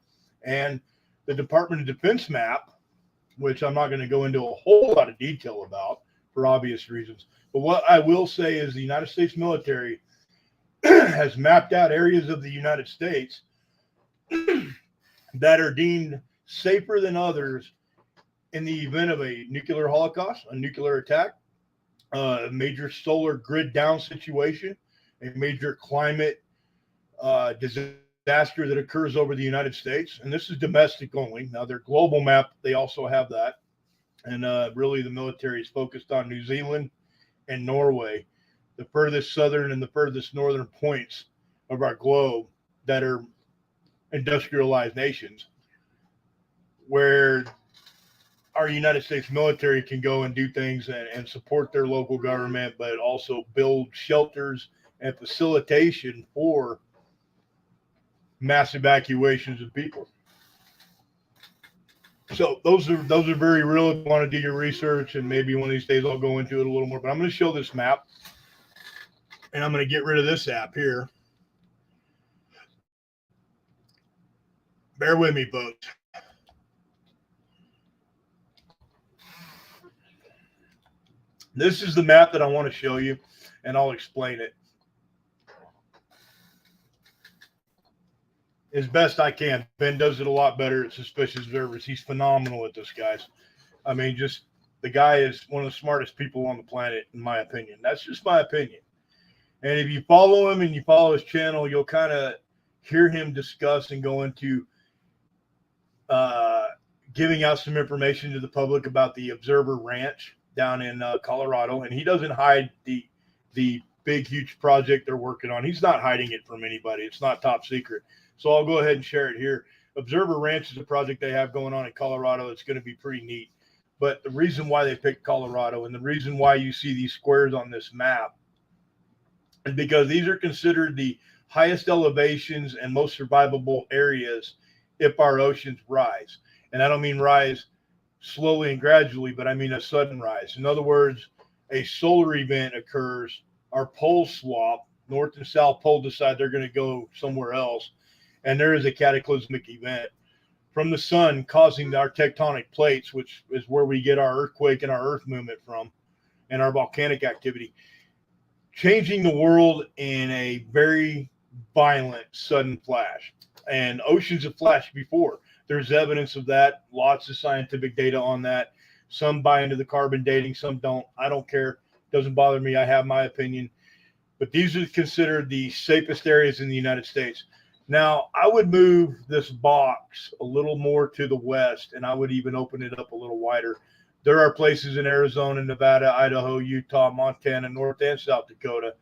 and the Department of Defense map, which I'm not going to go into a whole lot of detail about for obvious reasons. But what I will say is the United States military has mapped out areas of the United States that are deemed safer than others in the event of a nuclear holocaust, a nuclear attack, a major solar grid down situation, a major climate disaster that occurs over the United States. And this is domestic only. Now, their global map, they also have that. And really, the military is focused on New Zealand and Norway, the furthest southern and the furthest northern points of our globe that are industrialized nations, where our United States military can go and do things and support their local government, but also build shelters and facilitation for mass evacuations of people. So those are very real. If you want to do your research, and maybe one of these days I'll go into it a little more, but I'm going to show this map, and I'm going to get rid of this app here. Bear with me, folks. This is the map that I want to show you, and I'll explain it as best I can. Ben does it a lot better at Suspicious Observers. He's phenomenal at this, guys. I mean, just the guy is one of the smartest people on the planet, in my opinion. That's just my opinion. And if you follow him and you follow his channel, you'll kind of hear him discuss and go into giving out some information to the public about the Observer Ranch down in Colorado. And he doesn't hide the big, huge project they're working on. He's not hiding it from anybody. It's not top secret. So I'll go ahead and share it here. Observer Ranch is a project they have going on in Colorado. It's going to be pretty neat. But the reason why they picked Colorado and the reason why you see these squares on this map is because these are considered the highest elevations and most survivable areas if our oceans rise. And I don't mean rise slowly and gradually, but I mean a sudden rise. In other words, a solar event occurs, our poles swap, North and South Pole decide they're going to go somewhere else, and there is a cataclysmic event from the sun causing our tectonic plates, which is where we get our earthquake and our earth movement from, and our volcanic activity, changing the world in a very violent, sudden flash. And oceans have flashed before. There's evidence of that, lots of scientific data on that. Some buy into the carbon dating, some don't. I don't care. Doesn't bother me. I have my opinion. But these are considered the safest areas in the United States. Now, I would move this box a little more to the west, and I would even open it up a little wider. There are places in Arizona, Nevada, Idaho, Utah, Montana, North and South Dakota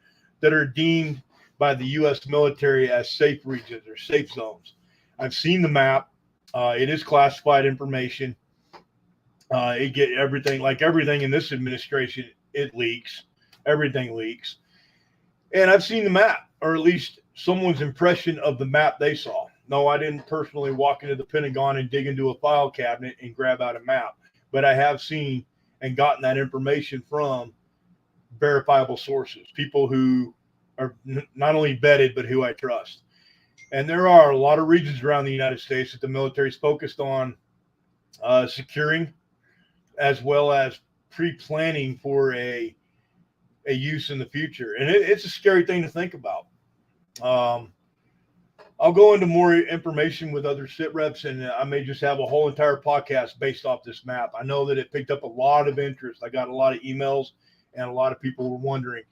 that are deemed by the U.S. military as safe regions or safe zones. I've seen the map. It is classified information. It get everything, like everything in this administration, it leaks. Everything leaks. And I've seen the map, or at least someone's impression of the map they saw. No, I didn't personally walk into the Pentagon and dig into a file cabinet and grab out a map, but I have seen and gotten that information from verifiable sources, people who are not only vetted, but who I trust. And there are a lot of regions around the United States that the military is focused on securing, as well as pre-planning for a use in the future. And it's a scary thing to think about. I'll go into more information with other sit reps, and I may just have a whole entire podcast based off this map. I know that it picked up a lot of interest. I got a lot of emails, and a lot of people were wondering.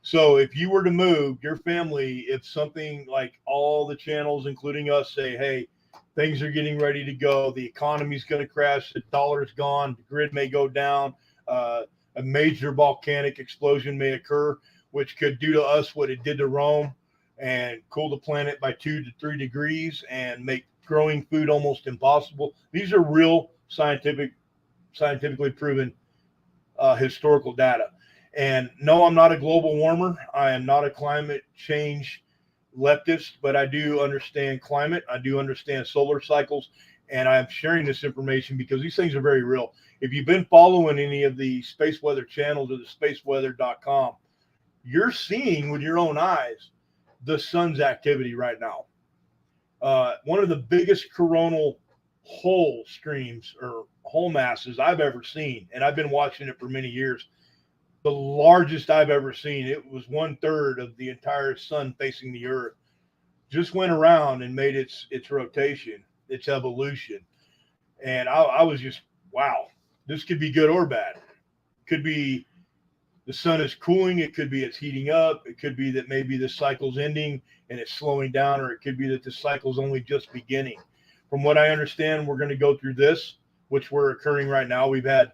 So if you were to move your family, if something like all the channels, including us, say, hey, things are getting ready to go, the economy's going to crash, the dollar's gone, the grid may go down, a major volcanic explosion may occur, which could do to us what it did to Rome and cool the planet by 2 to 3 degrees and make growing food almost impossible. These are real scientifically proven historical data. And no, I'm not a global warmer. I am not a climate change leftist, but I do understand climate. I do understand solar cycles, and I'm sharing this information because these things are very real. If you've been following any of the space weather channels or the spaceweather.com, you're seeing with your own eyes the sun's activity right now. One of the biggest coronal hole streams or hole masses I've ever seen, and I've been watching it for many years. The largest I've ever seen. It was 1/3 of the entire sun facing the earth. Just went around and made its rotation, its evolution. And I was just, wow, this could be good or bad. Could be the sun is cooling. It could be it's heating up. It could be that maybe the cycle's ending and it's slowing down, or it could be that the cycle's only just beginning. From what I understand, we're going to go through this, which we're occurring right now. We've had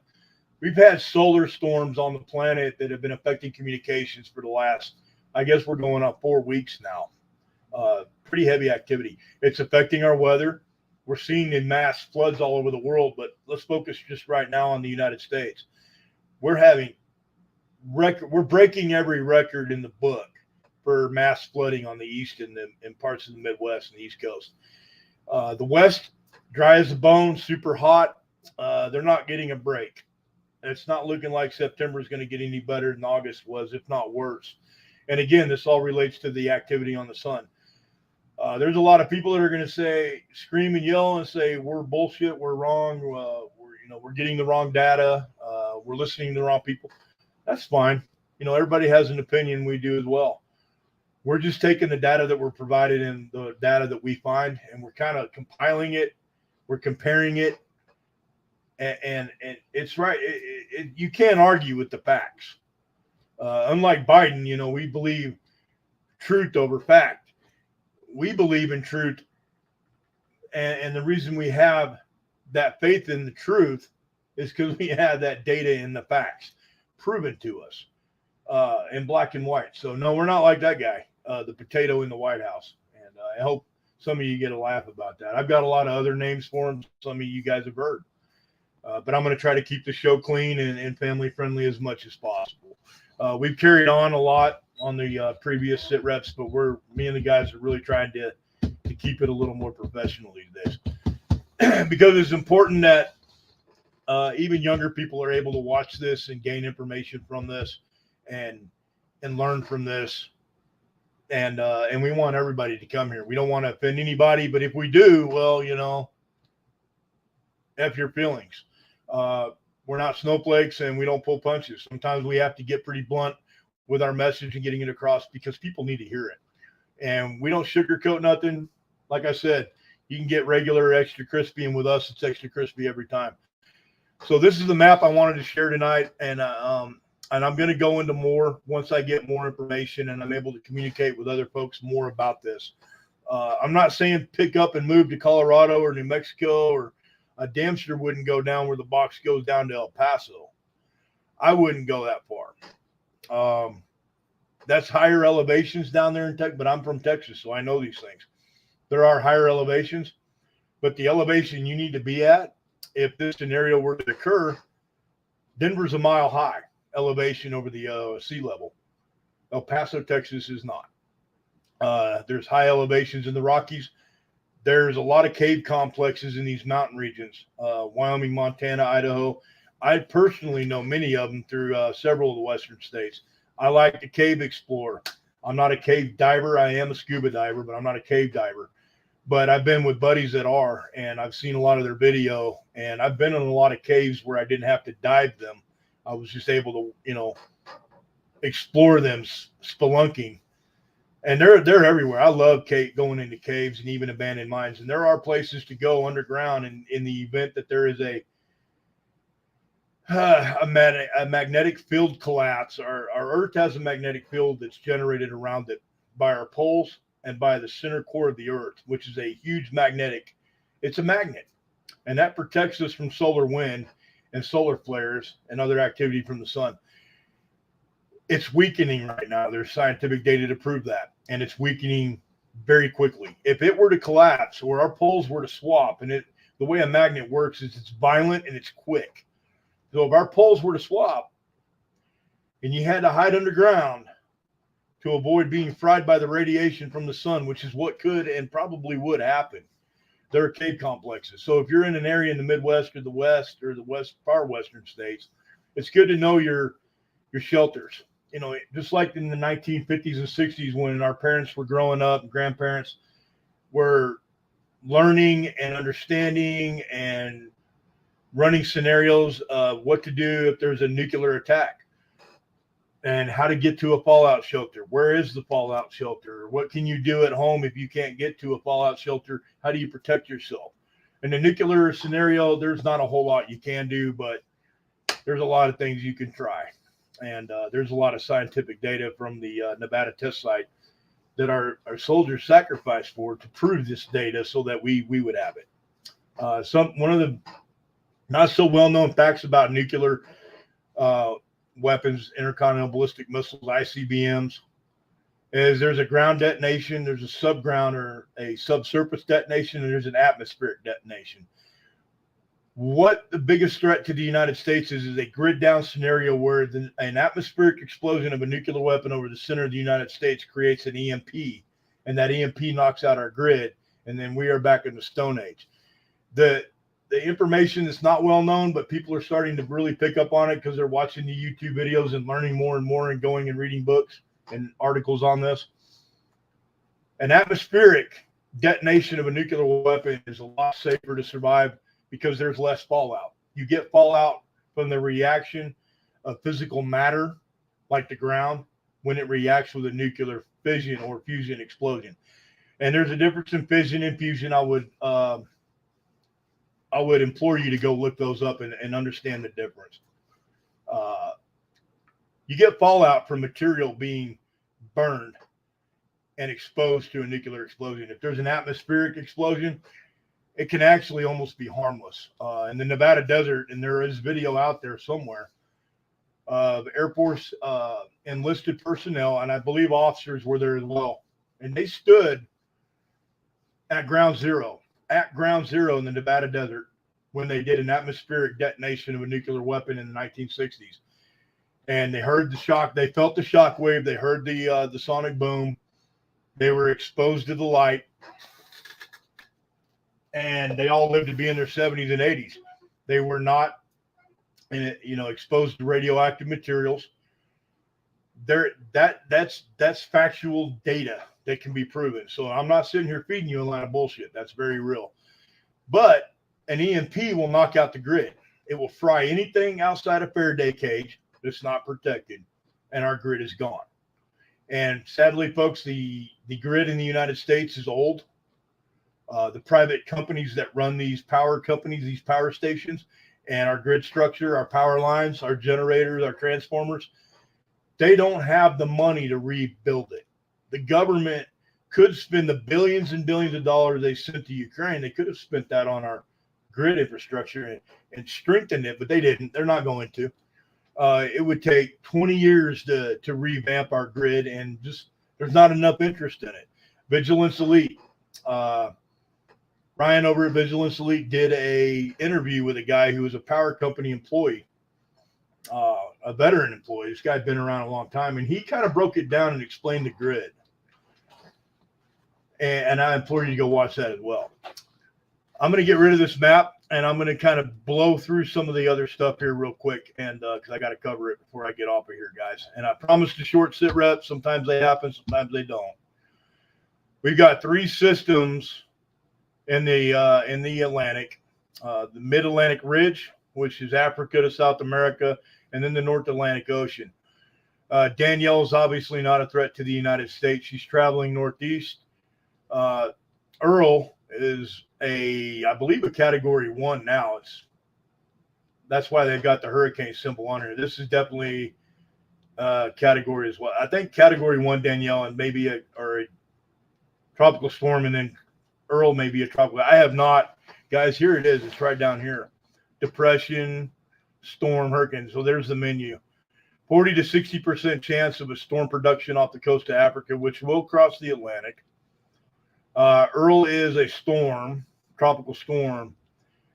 solar storms on the planet that have been affecting communications for the last, I guess we're going up 4 weeks now. Pretty heavy activity. It's affecting our weather. We're seeing in mass floods all over the world, but let's focus just right now on the United States. We're breaking every record in the book for mass flooding on the east and in parts of the Midwest and the East Coast. The West, dry as a bone, super hot. They're not getting a break. And it's not looking like September is going to get any better than August was, if not worse. And again, this all relates to the activity on the sun. There's a lot of people that are going to say, scream and yell and say, we're bullshit, we're wrong, we're getting the wrong data, we're listening to the wrong people. That's fine. Everybody has an opinion. We do as well. We're just taking the data that we're provided and the data that we find, and we're kind of compiling it. We're comparing it. And it's right. You can't argue with the facts. Unlike Biden, we believe truth over fact. We believe in truth. And the reason we have that faith in the truth is because we have that data and the facts proven to us in black and white. So, no, we're not like that guy, the potato in the White House. And I hope some of you get a laugh about that. I've got a lot of other names for him. Some of you guys have heard. But I'm going to try to keep the show clean and family friendly as much as possible. We've carried on a lot on the previous sit reps, but me and the guys are really trying to keep it a little more professional these days because it's important that even younger people are able to watch this and gain information from this and learn from this. And we want everybody to come here. We don't want to offend anybody, but if we do, well, F your feelings. We're not snowflakes and we don't pull punches. Sometimes we have to get pretty blunt with our message and getting it across because people need to hear it. And we don't sugarcoat nothing. Like I said, you can get regular extra crispy, and with us, it's extra crispy every time. So this is the map I wanted to share tonight. And I'm going to go into more once I get more information and I'm able to communicate with other folks more about this. I'm not saying pick up and move to Colorado or New Mexico, or a damn sure wouldn't go down where the box goes down to El Paso. I wouldn't go that far. That's higher elevations down there in Texas, but I'm from Texas, so I know these things. There are higher elevations. But the elevation you need to be at, if this scenario were to occur, Denver's a mile high elevation over the sea level. El Paso, Texas is not. There's high elevations in the Rockies. There's a lot of cave complexes in these mountain regions, Wyoming, Montana, Idaho. I personally know many of them through several of the western states. I like to cave explore. I'm not a cave diver. I am a scuba diver, but I'm not a cave diver. But I've been with buddies that are, and I've seen a lot of their video, and I've been in a lot of caves where I didn't have to dive them. I was just able to, explore them, spelunking. And they're everywhere. I love going into caves and even abandoned mines. And there are places to go underground in the event that there is a magnetic field collapse. Our Earth has a magnetic field that's generated around it by our poles and by the center core of the Earth, which is a huge magnetic. It's a magnet, and that protects us from solar wind and solar flares and other activity from the sun. It's weakening right now. There's scientific data to prove that, and it's weakening very quickly. If it were to collapse or our poles were to swap, and the way a magnet works is it's violent and it's quick. So if our poles were to swap and you had to hide underground to avoid being fried by the radiation from the sun, which is what could and probably would happen, there are cave complexes. So if you're in an area in the Midwest or the West or the far western states, it's good to know your shelters. Just like in the 1950s and 60s when our parents were growing up and grandparents were learning and understanding and running scenarios of what to do if there's a nuclear attack and how to get to a fallout shelter. Where is the fallout shelter? What can you do at home if you can't get to a fallout shelter? How do you protect yourself? In the nuclear scenario, there's not a whole lot you can do, but there's a lot of things you can try. And there's a lot of scientific data from the Nevada test site that our soldiers sacrificed for to prove this data so that we would have it. One of the not so well-known facts about nuclear weapons, intercontinental ballistic missiles, ICBMs, is there's a ground detonation, there's a subground or a subsurface detonation, and there's an atmospheric detonation. What the biggest threat to the United States is a grid down scenario where an atmospheric explosion of a nuclear weapon over the center of the United States creates an EMP, and that EMP knocks out our grid, and then we are back in the Stone Age. The information is not well known, but people are starting to really pick up on it because they're watching the YouTube videos and learning more and more and going and reading books and articles on this. An atmospheric detonation of a nuclear weapon is a lot safer to survive because there's less fallout. You get fallout from the reaction of physical matter, like the ground, when it reacts with a nuclear fission or fusion explosion. And there's a difference in fission and fusion. I would implore you to go look those up and understand the difference. You get fallout from material being burned and exposed to a nuclear explosion. If there's an atmospheric explosion, it can actually almost be harmless. In the Nevada desert, and there is video out there somewhere, of Air Force enlisted personnel, and I believe officers were there as well. And they stood at ground zero in the Nevada desert when they did an atmospheric detonation of a nuclear weapon in the 1960s. And they heard the shock. They felt the shock wave. They heard the sonic boom. They were exposed to the light. And they all lived to be in their 70s and 80s. They were not exposed to radioactive materials. That's factual data that can be proven. So I'm not sitting here feeding you a lot of bullshit. That's very real. But an EMP will knock out the grid. It will fry anything outside a Faraday cage that's not protected, and our grid is gone. And sadly, folks, the grid in the United States is old. The private companies that run these power companies, these power stations, and our grid structure, our power lines, our generators, our transformers, they don't have the money to rebuild it. The government could spend the billions and billions of dollars they sent to Ukraine. They could have spent that on our grid infrastructure and strengthened it, but they didn't. They're not going to. It would take 20 years to revamp our grid, and just there's not enough interest in it. Vigilance Elite. Ryan over at Vigilance Elite did a interview with a guy who was a power company employee, a veteran employee. This guy's been around a long time, and he kind of broke it down and explained the grid. And I implore you to go watch that as well. I'm going to get rid of this map, and I'm going to kind of blow through some of the other stuff here real quick, and because I got to cover it before I get off of here, guys. And I promise to short sit reps. Sometimes they happen, sometimes they don't. We've got 3 systems in the Atlantic, the Mid-Atlantic Ridge, which is Africa to South America, and then the North Atlantic Ocean. Danielle is obviously not a threat to the United States. She's traveling northeast. Earl is I believe a Category 1 now. That's why they've got the hurricane symbol on here. This is definitely category as well. I think Category 1 Danielle and maybe a tropical storm, and then Earl may be a tropical. I have not, guys. Here it is. It's right down here. Depression, storm, hurricane. So there's the menu. 40 to 60% chance of a storm production off the coast of Africa, which will cross the Atlantic. Earl is a storm, tropical storm,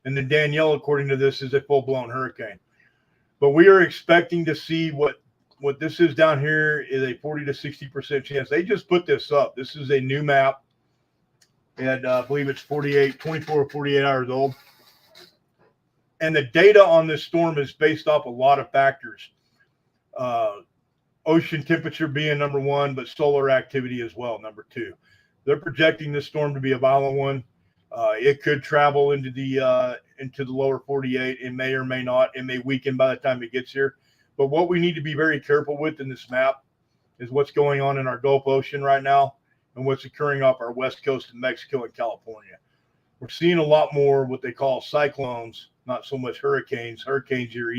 and then Danielle, according to this, is a full-blown hurricane. But we are expecting to see what this is down here is a 40 to 60% chance. They just put this up. This is a new map, and I believe it's 24 or 48 hours old. And the data on this storm is based off a lot of factors. Ocean temperature being number 1, but solar activity as well, number 2. They're projecting this storm to be a violent one. It could travel into the lower 48. It may or may not. It may weaken by the time it gets here. But what we need to be very careful with in this map is what's going on in our Gulf Ocean right now and what's occurring off our west coast of Mexico and California. We're seeing a lot more what they call cyclones, not so much hurricanes. Hurricanes here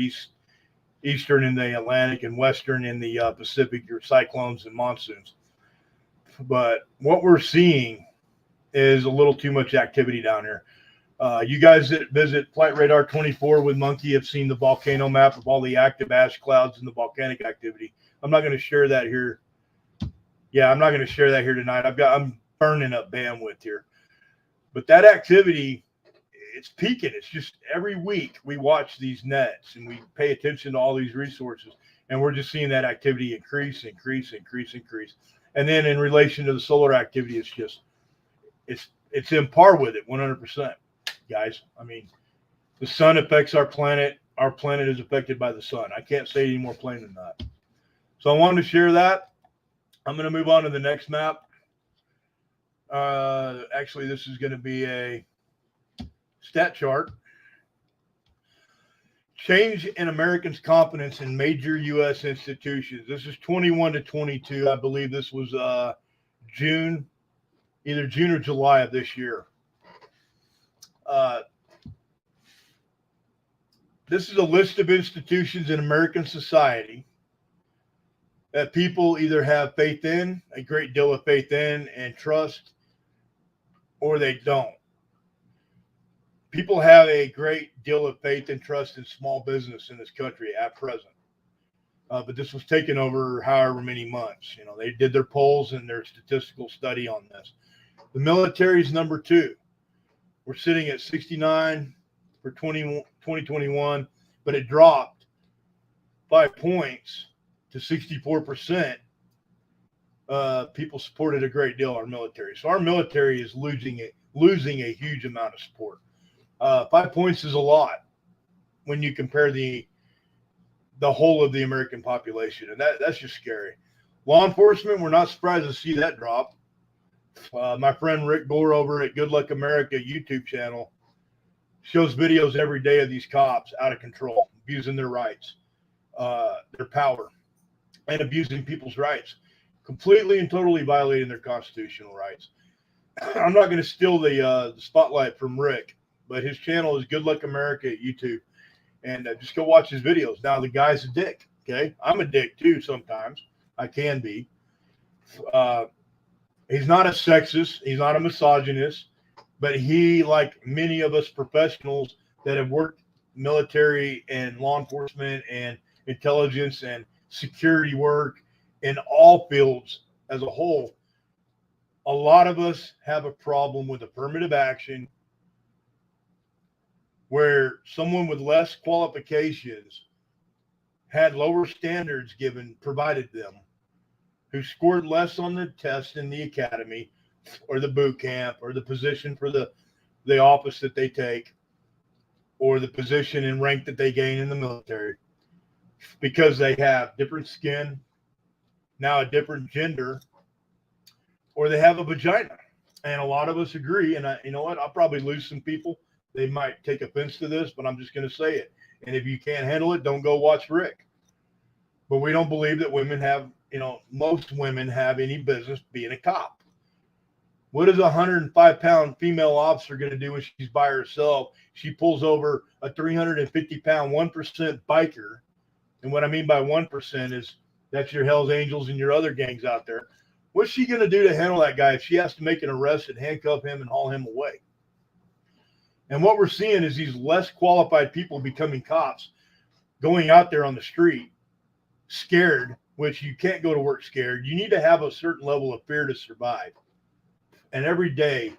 eastern in the Atlantic and western in the Pacific, your cyclones and monsoons. But what we're seeing is a little too much activity down here. You guys that visit Flight Radar 24 with Monkey have seen the volcano map of all the active ash clouds and the volcanic activity. I'm not going to share that here. Yeah, I'm not going to share that here tonight. I'm burning up bandwidth here. But that activity, it's peaking. It's just every week we watch these nets and we pay attention to all these resources, and we're just seeing that activity increase. And then in relation to the solar activity, it's in par with it 100%, guys. I mean, the sun affects our planet. Our planet is affected by the sun. I can't say any more plain than that. So I wanted to share that. I'm going to move on to the next map. Actually, this is going to be a stat chart. Change in Americans' confidence in major U.S. institutions. This is 21 to 22. I believe this was either June or July of this year. This is a list of institutions in American society that people either have faith in, a great deal of faith in and trust, or they don't. People have a great deal of faith and trust in small business in this country at present. But this was taken over however many months. They did their polls and their statistical study on this. The military is number 2. We're sitting at 69 for 2021, but it dropped 5 points to 64%. People supported a great deal our military. So our military is losing a huge amount of support. 5 points is a lot when you compare the whole of the American population, and that's just scary. Law enforcement, we're not surprised to see that drop. My friend Rick Gore over at Good Luck America YouTube channel shows videos every day of these cops out of control, abusing their rights, their power, and abusing people's rights, completely and totally violating their constitutional rights. I'm not going to steal the spotlight from Rick, but his channel is Good Luck America at YouTube, and just go watch his videos. Now, the guy's a dick, okay? I'm a dick too sometimes. I can be. He's not a sexist. He's not a misogynist, but he, like many of us professionals that have worked military and law enforcement and intelligence and security work in all fields as a whole, a lot of us have a problem with affirmative action where someone with less qualifications had lower standards provided them, who scored less on the test in the academy or the boot camp or the position for the office that they take or the position and rank that they gain in the military, because they have different skin, now a different gender, or they have a vagina. And a lot of us agree. And you know what? I'll probably lose some people. They might take offense to this, but I'm just going to say it. And if you can't handle it, don't go watch Rick. But we don't believe that women have, most women have any business being a cop. What is a 105-pound female officer going to do when she's by herself? She pulls over a 350-pound 1% biker. And what I mean by 1% is that's your Hells Angels and your other gangs out there. What's she going to do to handle that guy if she has to make an arrest and handcuff him and haul him away? And what we're seeing is these less qualified people becoming cops, going out there on the street scared, which you can't go to work scared. You need to have a certain level of fear to survive. And every day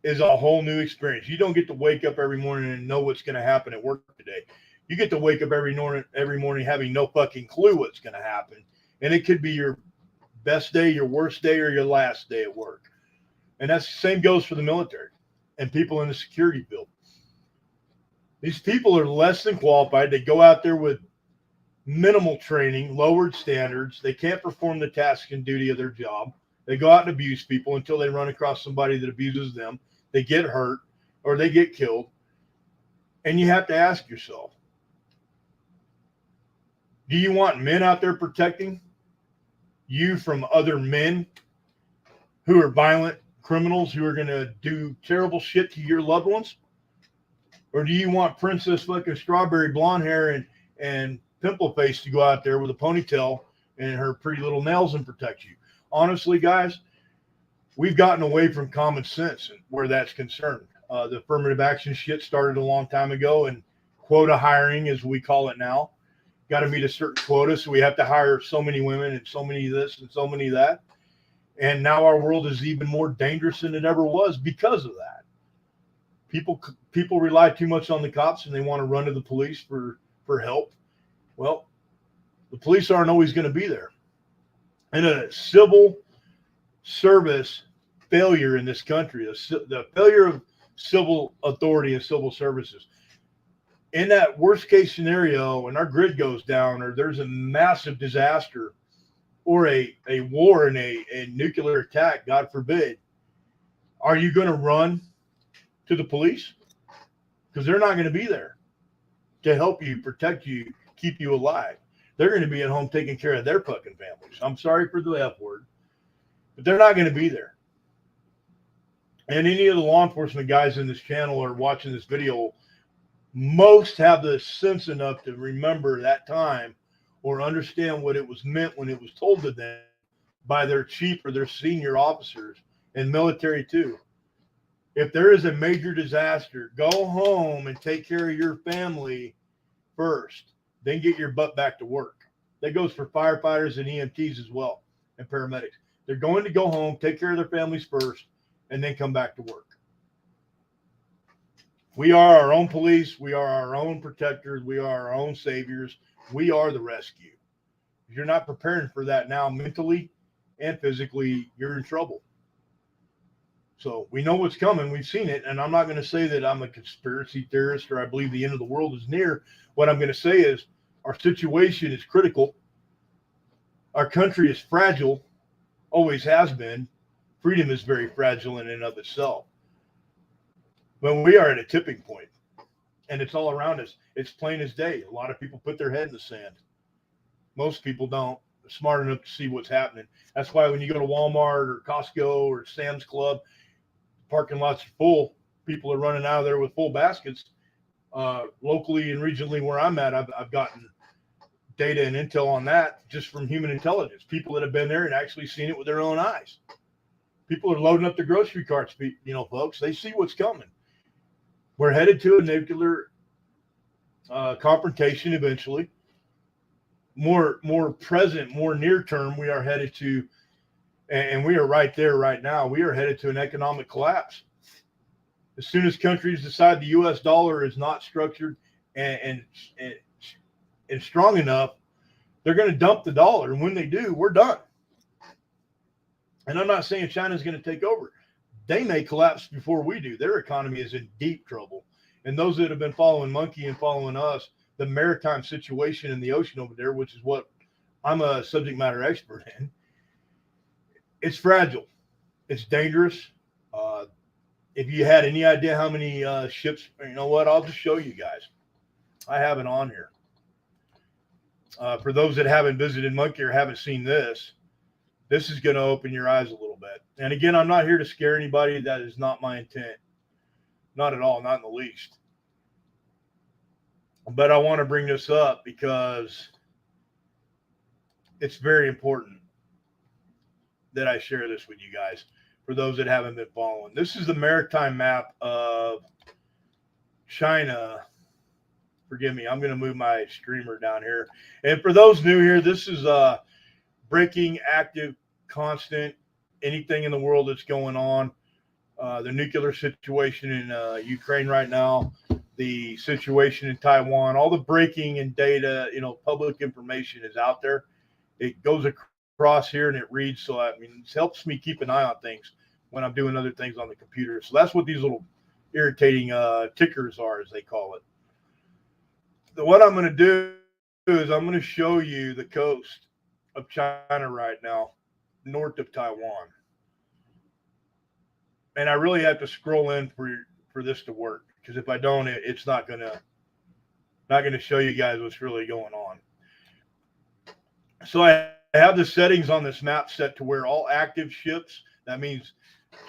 is a whole new experience. You don't get to wake up every morning and know what's going to happen at work today. You get to wake up every morning having no fucking clue what's going to happen. And it could be your best day, your worst day, or your last day at work. And that's the same goes for the military and people in the security field. These people are less than qualified. They go out there with minimal training, lowered standards. They can't perform the task and duty of their job. They go out and abuse people until they run across somebody that abuses them. They get hurt or they get killed. And you have to ask yourself, do you want men out there protecting you from other men who are violent criminals who are going to do terrible shit to your loved ones? Or do you want Princess fucking Strawberry blonde hair and pimple face to go out there with a ponytail and her pretty little nails and protect you? Honestly, guys, we've gotten away from common sense where that's concerned. The affirmative action shit started a long time ago, and quota hiring, as we call it now, got to meet a certain quota. So we have to hire so many women and so many this and so many that. And now our world is even more dangerous than it ever was because of that. People rely too much on the cops and they want to run to the police for help. Well, the police aren't always going to be there. And a civil service failure in this country, the failure of civil authority and civil services. In that worst case scenario, when our grid goes down or there's a massive disaster or a war and a nuclear attack, God forbid, are you going to run to the police? Because they're not going to be there to help you, protect you, keep you alive. They're going to be at home taking care of their fucking families. I'm sorry for the F word, but they're not going to be there. And any of the law enforcement guys in this channel or watching this video, most have the sense enough to remember that time or understand what it was meant when it was told to them by their chief or their senior officers, and military too. If there is a major disaster, go home and take care of your family first. Then get your butt back to work. That goes for firefighters and EMTs as well, and paramedics. They're going to go home, take care of their families first, and then come back to work. We are our own police. We are our own protectors. We are our own saviors. We are the rescue. If you're not preparing for that now mentally and physically, you're in trouble. So we know what's coming. We've seen it. And I'm not going to say that I'm a conspiracy theorist or I believe the end of the world is near. What I'm going to say is our situation is critical. Our country is fragile, always has been. Freedom is very fragile in and of itself. But we are at a tipping point, and it's all around us. It's plain as day. A lot of people put their head in the sand. Most people don't. They're smart enough to see what's happening. That's why when you go to Walmart or Costco or Sam's Club, parking lots are full. People are running out of there with full baskets. Locally and regionally where I'm at, I've gotten data and intel on that just from human intelligence. People that have been there and actually seen it with their own eyes. People are loading up their grocery carts, folks. They see what's coming. We're headed to a nuclear confrontation eventually. More present, more near term, we are headed to, and we are right there right now, we are headed to an economic collapse. As soon as countries decide the U.S. dollar is not structured and strong enough, they're going to dump the dollar. And when they do, we're done. And I'm not saying China's going to take over. They may collapse before we do. Their economy is in deep trouble. And those that have been following Monkey and following us, the maritime situation in the ocean over there, which is what I'm a subject matter expert in, it's fragile. It's dangerous. If you had any idea how many ships, you know what? I'll just show you guys. I have it on here. For those that haven't visited Monkey or haven't seen this, this is going to open your eyes a little bit. And again, I'm not here to scare anybody. That is not my intent. Not at all, not in the least. But I want to bring this up because it's very important that I share this with you guys for those that haven't been following. This is the maritime map of China. Forgive me, I'm going to move my streamer down here. And for those new here, this is breaking, active, constant, anything in the world that's going on. The nuclear situation in Ukraine right now, the situation in Taiwan, all the breaking and data, public information is out there. It goes across here and it reads. So, it helps me keep an eye on things when I'm doing other things on the computer. So that's what these little irritating tickers are, as they call it. So what I'm going to do is I'm going to show you the coast of China right now, north of Taiwan. And I really have to scroll in for this to work, because if I don't, it's not going to show you guys what's really going on. So I have the settings on this map set to where all active ships, that means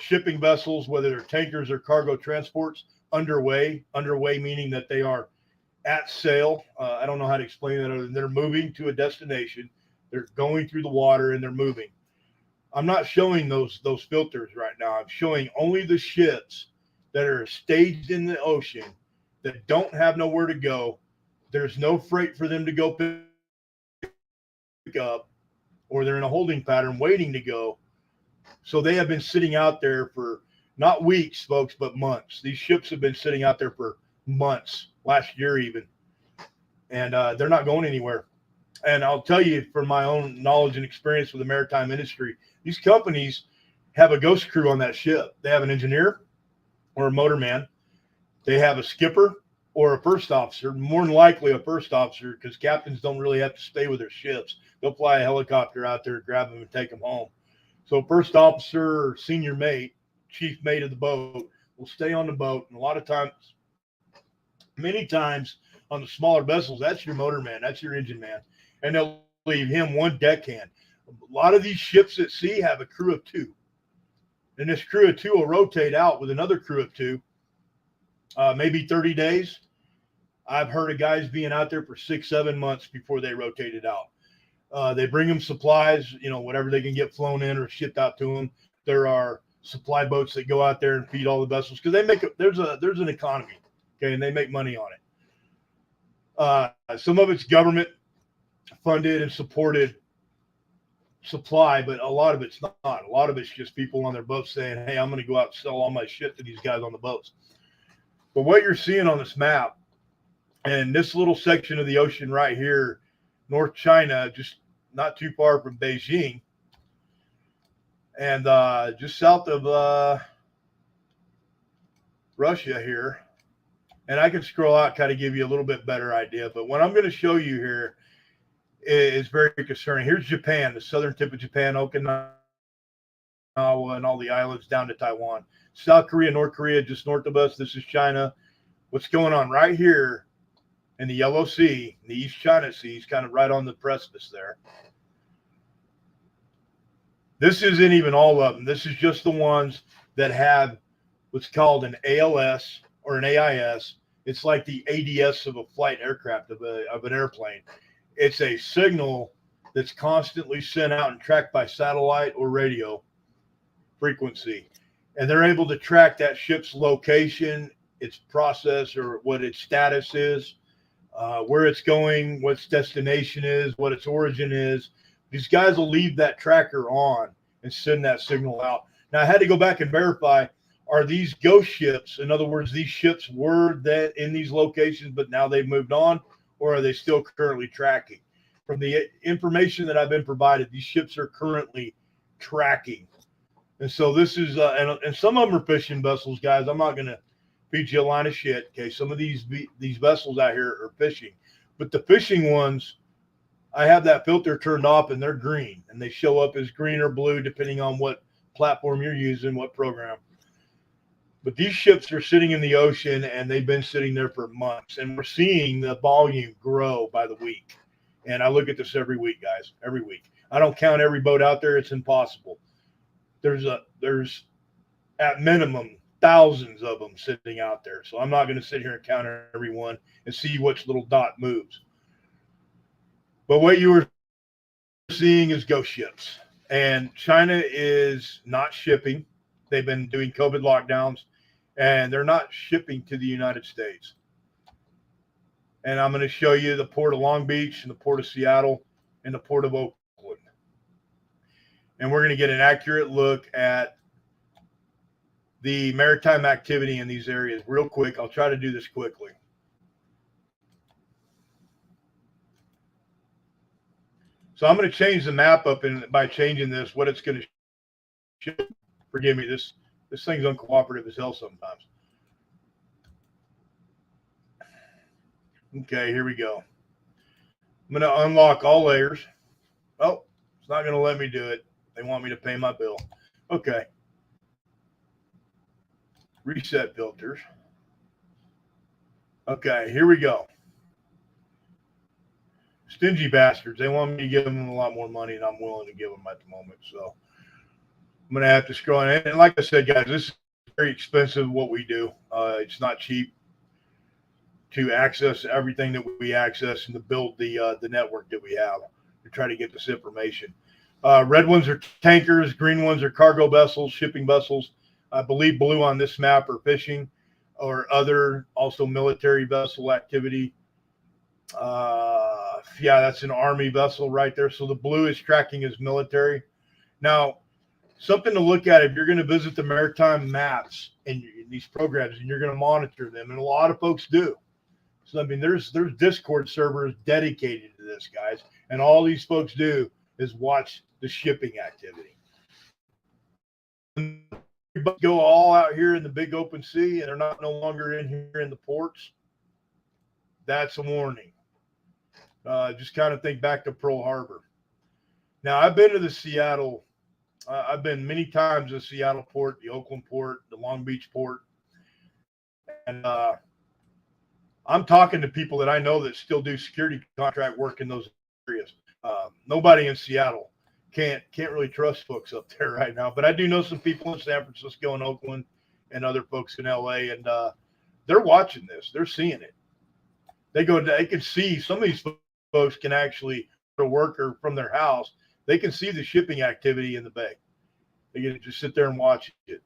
shipping vessels, whether they're tankers or cargo transports, underway meaning that they are at sail. I don't know how to explain that other than they're moving to a destination. They're going through the water and they're moving. I'm not showing those filters right now. I'm showing only the ships that are staged in the ocean that don't have nowhere to go. There's no freight for them to go pick up, or they're in a holding pattern waiting to go. So they have been sitting out there for not weeks, folks, but months. These ships have been sitting out there for months, last year even, and they're not going anywhere. And I'll tell you from my own knowledge and experience with the maritime industry, these companies have a ghost crew on that ship. They have an engineer or a motorman. They have a skipper or a first officer, more than likely a first officer, because captains don't really have to stay with their ships. They'll fly a helicopter out there, grab them, and take them home. So first officer or senior mate, chief mate of the boat, will stay on the boat. And a lot of times, many times on the smaller vessels, that's your motorman, that's your engine man. And they'll leave him one deckhand. A lot of these ships at sea have a crew of two. And this crew of two will rotate out with another crew of two, maybe 30 days. I've heard of guys being out there for 6-7 months before they rotated out. They bring them supplies, whatever they can get flown in or shipped out to them. There are supply boats that go out there and feed all the vessels, because there's an economy, okay, and they make money on it. Some of it's government funded and supported supply, but a lot of it's not. A lot of it's just people on their boats saying, hey, I'm going to go out and sell all my shit to these guys on the boats. But what you're seeing on this map, and this little section of the ocean right here, North China, just not too far from Beijing, and just south of Russia here. And I can scroll out, kind of give you a little bit better idea. But what I'm going to show you here is very concerning. Here's Japan, the southern tip of Japan, Okinawa, and all the islands down to Taiwan. South Korea, North Korea, just north of us. This is China. What's going on right here in the Yellow Sea, the East China Sea, is kind of right on the precipice there. This isn't even all of them. This is just the ones that have what's called an ALS or an AIS. It's like the ADS of a flight aircraft, of an airplane. It's a signal that's constantly sent out and tracked by satellite or radio frequency. And they're able to track that ship's location, its process, or what its status is, where it's going, what its destination is, what its origin is. These guys will leave that tracker on and send that signal out. Now, I had to go back and verify Are these ghost ships? In other words, these ships were that in these locations, but now they've moved on, or are they still currently tracking? From the information that I've been provided, these ships are currently tracking. And so this is, and some of them are fishing vessels, guys. I'm not going to feed you a line of shit. Okay. Some of these vessels out here are fishing, but the fishing ones, I have that filter turned off and they're green, and they show up as green or blue, depending on what platform you're using, what program. But these ships are sitting in the ocean, and they've been sitting there for months, and we're seeing the volume grow by the week. And I look at this every week, guys, every week. I don't count every boat out there. It's impossible. There's at minimum thousands of them sitting out there. So I'm not going to sit here and count every one and see which little dot moves. But what you were seeing is ghost ships. And China is not shipping. They've been doing COVID lockdowns, and they're not shipping to the United States. And I'm going to show you the port of Long Beach and the port of Seattle and the port of Oakland. And we're going to get an accurate look at the maritime activity in these areas real quick. I'll try to do this quickly. So I'm going to change the map up, and by changing this, what it's going to show, forgive me, this thing's uncooperative as hell sometimes. Okay, here we go. I'm going to unlock all layers. Oh, it's not going to let me do it. They want me to pay my bill. Okay. Reset filters. Okay, here we go. Stingy bastards. They want me to give them a lot more money than I'm willing to give them at the moment. So I'm going to have to scroll in. And like I said, guys, this is very expensive what we do. It's not cheap to access everything that we access and to build the network that we have to try to get this information. Red ones are tankers. Green ones are cargo vessels, shipping vessels. I believe blue on this map are fishing or other, also military vessel activity. Yeah, that's an Army vessel right there. So the blue is tracking as military. Now, something to look at if you're going to visit the maritime maps and these programs, and you're going to monitor them, and a lot of folks do. So I mean, there's Discord servers dedicated to this, guys, and all these folks do is watch the shipping activity. Go all out here in the big open sea, and they're no longer in here in the ports. That's a warning. Just kind of think back to Pearl Harbor. Now, I've been to the Seattle. I've been many times to the Seattle port, the Oakland port, the Long Beach port, and I'm talking to people that I know that still do security contract work in those areas. Nobody in Seattle can't really trust folks up there right now, but I do know some people in San Francisco and Oakland and other folks in LA, and they're watching this. They're seeing it. They can see some of these folks can actually work or from their house. They can see the shipping activity in the bay. They can just sit there and watch it.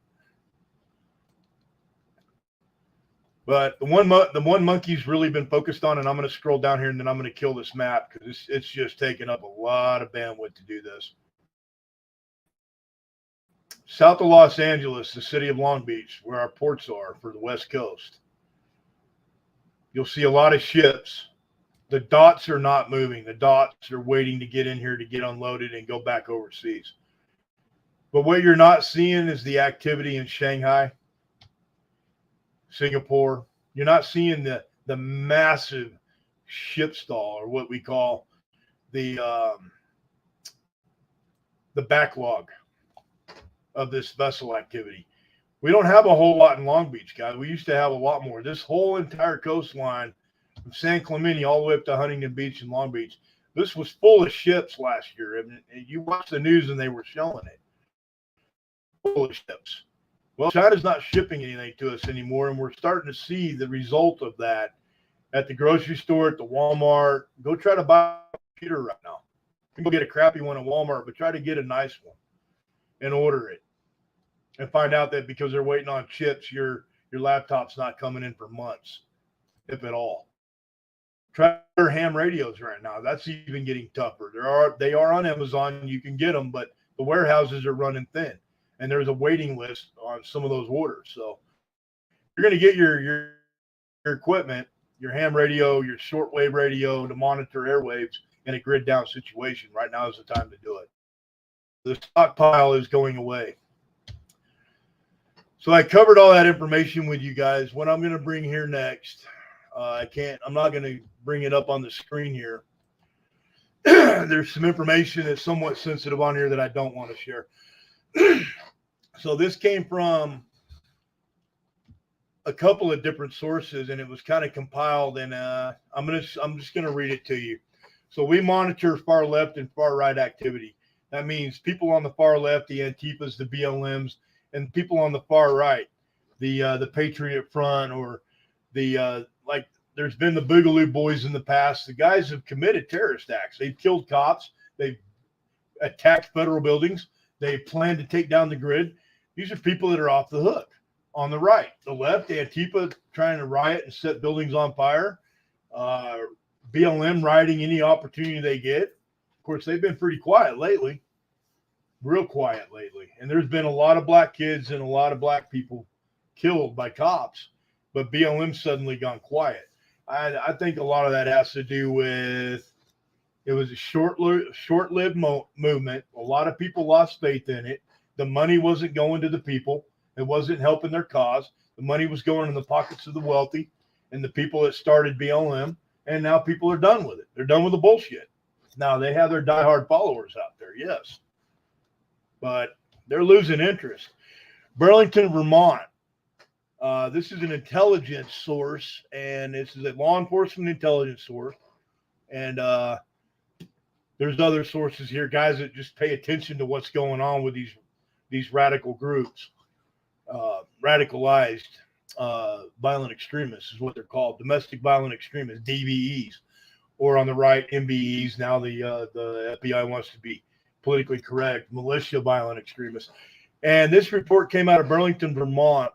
But the one monkey's really been focused on, and I'm going to scroll down here and then I'm going to kill this map because it's just taking up a lot of bandwidth to do this. South of Los Angeles, the city of Long Beach, where our ports are for the West Coast. You'll see a lot of ships. The dots are not moving. The dots are waiting to get in here to get unloaded and go back overseas. But what you're not seeing is the activity in Shanghai, Singapore. You're not seeing the massive ship stall, or what we call the backlog of this vessel activity. We don't have a whole lot in Long Beach, guys. We used to have a lot more. This whole entire coastline from San Clemente all the way up to Huntington Beach and Long Beach, this was full of ships last year. And you watch the news and they were showing it. Full of ships. Well, China's not shipping anything to us anymore, and we're starting to see the result of that at the grocery store, at the Walmart. Go try to buy a computer right now. You can go get a crappy one at Walmart, but try to get a nice one and order it. And find out that because they're waiting on chips, your laptop's not coming in for months, if at all. Try their ham radios right now. That's even getting tougher. They are on Amazon. You can get them, but the warehouses are running thin. and there's a waiting list on some of those orders. So you're going to get your equipment, your ham radio, your shortwave radio to monitor airwaves in a grid down situation. Right now is the time to do it. The stockpile is going away. So I covered all that information with you guys. What I'm going to bring here next, I'm not going to bring it up on the screen here. There's some information that's somewhat sensitive on here that I don't want to share. So this came from a couple of different sources, and it was kind of compiled, and I'm just gonna read it to you. So we monitor far left and far right activity. That means people on the far left, the Antifas, the BLMs, and people on the far right, the Patriot Front, or the like. There's been the Boogaloo Boys in the past. The guys have committed terrorist acts. They've killed cops. They've attacked federal buildings. They plan to take down the grid. These are people that are off the hook. On the right, the left, Antifa trying to riot and set buildings on fire. BLM rioting any opportunity they get. Of course, they've been pretty quiet lately, real quiet lately. And there's been a lot of black kids and a lot of black people killed by cops, but BLM suddenly gone quiet. I think a lot of that has to do with it was a short-lived movement. A lot of people lost faith in it. The money wasn't going to the people. It wasn't helping their cause. The money was going in the pockets of the wealthy and the people that started BLM. And now people are done with it. They're done with the bullshit. Now they have their diehard followers out there, yes, but they're losing interest. Burlington, Vermont. This is an intelligence source, and this is a law enforcement intelligence source. And there's other sources here, guys that just pay attention to what's going on with these radical groups. Radicalized violent extremists is what they're called. Domestic violent extremists, DVEs, or on the right, MBEs. Now the FBI wants to be politically correct. Militia violent extremists. And this report came out of Burlington, Vermont.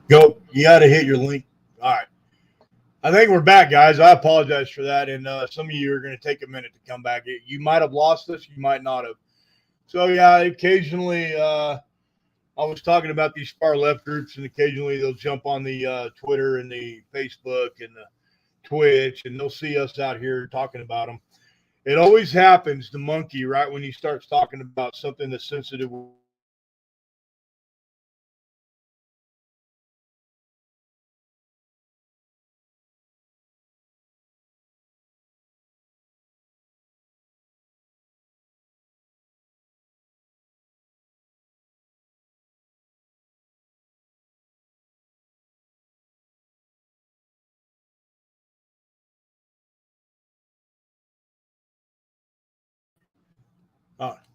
Go. You got to hit your link. All right. I think we're back, guys. I apologize for that. And some of you are going to take a minute to come back. You might have lost us. You might not have. So, yeah, occasionally I was talking about these far left groups, and occasionally they'll jump on the Twitter and the Facebook and the Twitch, and they'll see us out here talking about them. It always happens to Monkey right when he starts talking about something that's sensitive.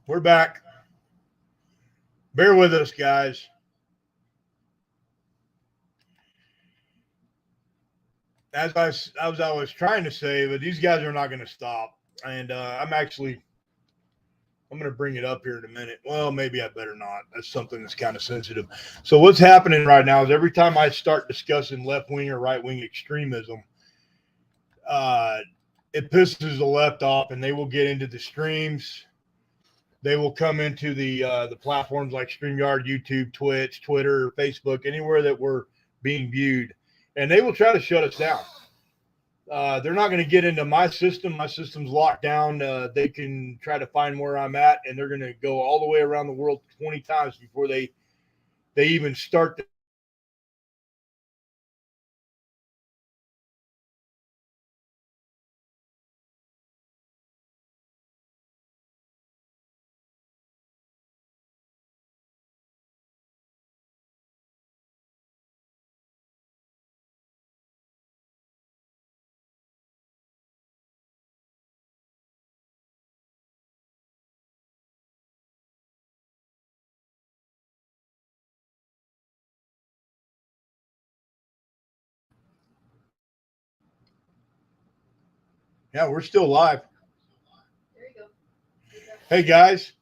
We're back. Bear with us, guys. As I was trying to say, but these guys are not going to stop. And I'm going to bring it up here in a minute. Well, maybe I better not. That's something that's kind of sensitive. So what's happening right now is every time I start discussing left wing or right wing extremism, uh, it pisses the left off, and they will get into the streams. They will come into the platforms like StreamYard, YouTube, Twitch, Twitter, Facebook, anywhere that we're being viewed, and they will try to shut us down. They're not going to get into my system. My system's locked down. They can try to find where I'm at, and they're going to go all the way around the world 20 times before they even start the Yeah, we're still live. Hey guys,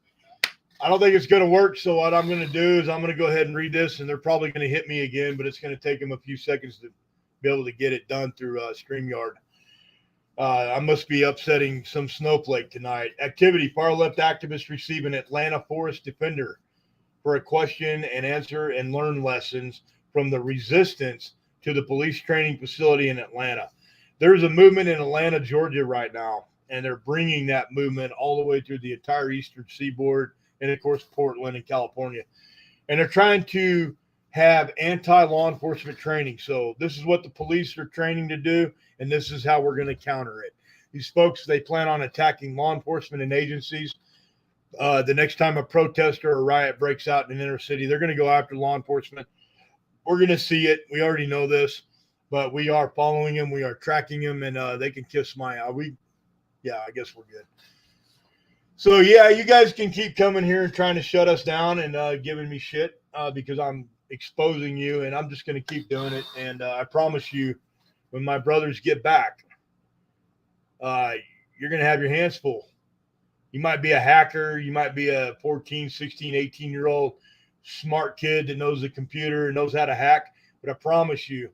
I don't think it's going to work. So what I'm going to do is I'm going to go ahead and read this, and they're probably going to hit me again, but it's going to take them a few seconds to be able to get it done through StreamYard. I must be upsetting some snowflake tonight. Activity: far left activists receive an Atlanta forest defender for a question and answer and learn lessons from the resistance to the police training facility in Atlanta. There's a movement in Atlanta, Georgia right now, and they're bringing that movement all the way through the entire eastern seaboard and, of course, Portland and California. And they're trying to have anti-law enforcement training. So this is what the police are training to do, and this is how we're going to counter it. These folks, they plan on attacking law enforcement and agencies. The next time a protest or a riot breaks out in an inner city, they're going to go after law enforcement. We're going to see it. We already know this, but we are following them. We are tracking them, and they can kiss my yeah, I guess we're good. So yeah, you guys can keep coming here and trying to shut us down and giving me shit because I'm exposing you, and I'm just going to keep doing it. And I promise you, when my brothers get back, uh, you're going to have your hands full. You might be a hacker. You might be a 14, 16, 18-year-old smart kid that knows the computer and knows how to hack. But I promise you,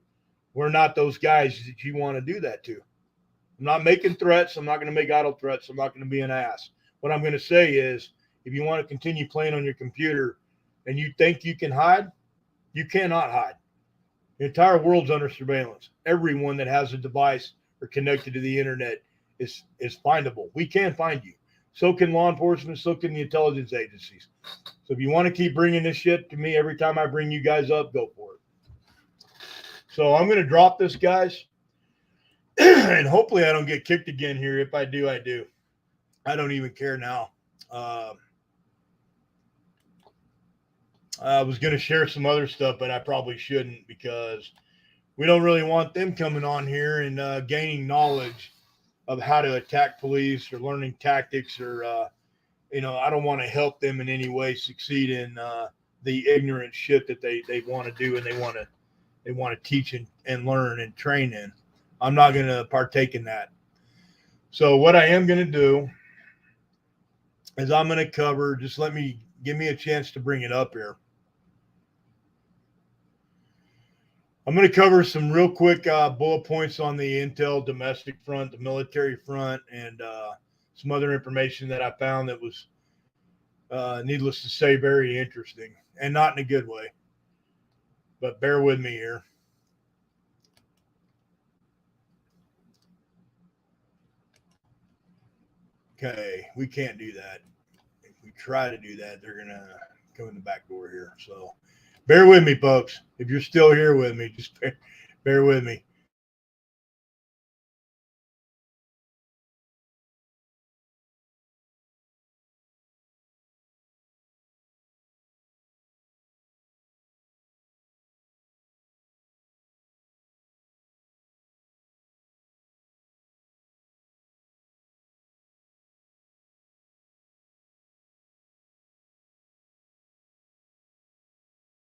we're not those guys that you want to do that to. I'm not making threats. I'm not going to make idle threats. I'm not going to be an ass. What I'm going to say is, if you want to continue playing on your computer and you think you can hide, you cannot hide. The entire world's under surveillance. Everyone that has a device or connected to the internet is findable. We can find you. So can law enforcement. So can the intelligence agencies. So if you want to keep bringing this shit to me every time I bring you guys up, go for it. So I'm going to drop this, guys. And hopefully I don't get kicked again here. If I do, I do. I don't even care now. I was going to share some other stuff, but I probably shouldn't because we don't really want them coming on here and gaining knowledge of how to attack police or learning tactics or, I don't want to help them in any way succeed in the ignorant shit that they want to do and they want to teach and learn and train in. I'm not going to partake in that. So what I am going to do is I'm going to cover, just give me a chance to bring it up here. I'm going to cover some real quick bullet points on the intel domestic front, the military front, and some other information that I found that was, needless to say, very interesting and not in a good way. But bear with me here. Okay, we can't do that. If we try to do that, they're going to come in the back door here. So bear with me, folks. If you're still here with me, just bear with me.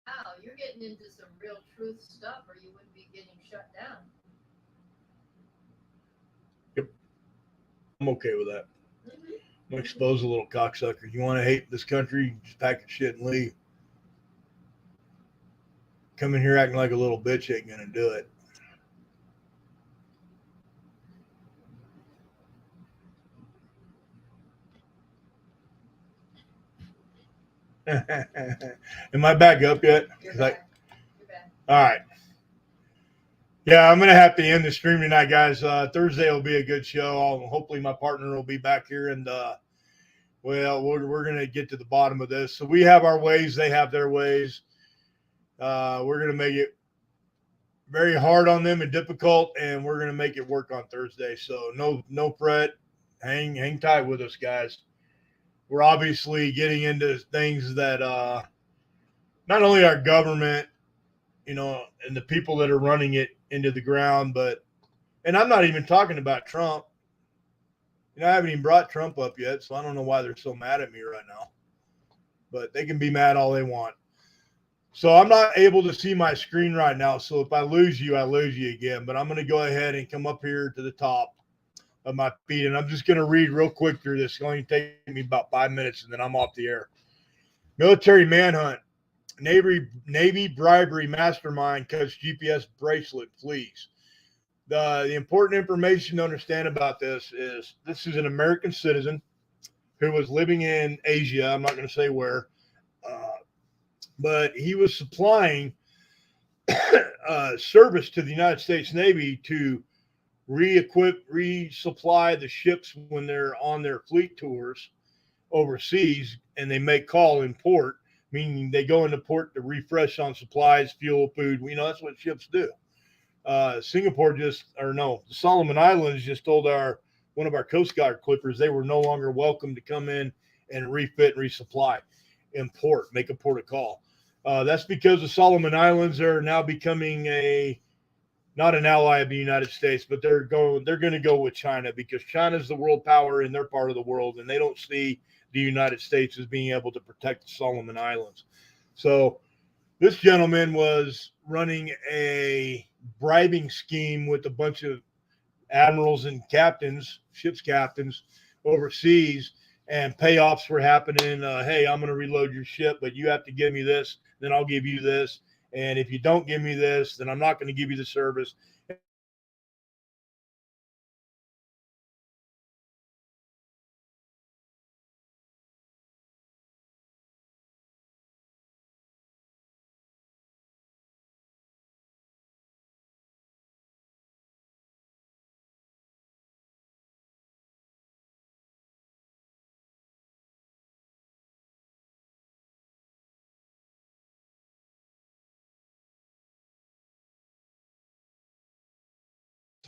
Wow, you're getting into some real truth stuff, or you wouldn't be getting shut down. Yep. I'm okay with that. I'm gonna expose a little cocksucker. You want to hate this country? Just pack your shit and leave. Coming here acting like a little bitch ain't gonna do it. Am I back up yet? You're back. You're back. All right. Yeah, I'm gonna have to end the stream tonight, guys. Thursday will be a good show. Hopefully, my partner will be back here, and well, we're gonna get to the bottom of this. So we have our ways; they have their ways. We're gonna make it very hard on them and difficult, and we're gonna make it work on Thursday. So no fret. Hang tight with us, guys. We're obviously getting into things that not only our government, and the people that are running it into the ground, and I'm not even talking about Trump. I haven't even brought Trump up yet, so I don't know why they're so mad at me right now. But they can be mad all they want. So I'm not able to see my screen right now. So if I lose you, I lose you again. But I'm going to go ahead and come up here to the top of my feed, and I'm just going to read real quick through this. It's going to take me about 5 minutes, and then I'm off the air. Military manhunt. Navy bribery mastermind cuts GPS bracelet, flees. The important information to understand about this is an American citizen who was living in Asia. I'm not going to say where, but he was supplying service to the United States Navy to re-equip, resupply the ships when they're on their fleet tours overseas, and they make call in port, meaning they go into port to refresh on supplies, fuel, food. That's what ships do. Singapore the Solomon Islands just told one of our Coast Guard clippers they were no longer welcome to come in and refit and resupply in port, make a port of call. That's because the Solomon Islands are now becoming not an ally of the United States, but they're going to go with China because China's the world power in their part of the world, and they don't see the United States as being able to protect the Solomon Islands. So this gentleman was running a bribing scheme with a bunch of admirals and captains, ship's captains overseas, and payoffs were happening. Hey, I'm going to reload your ship, but you have to give me this, then I'll give you this. And if you don't give me this, then I'm not going to give you the service.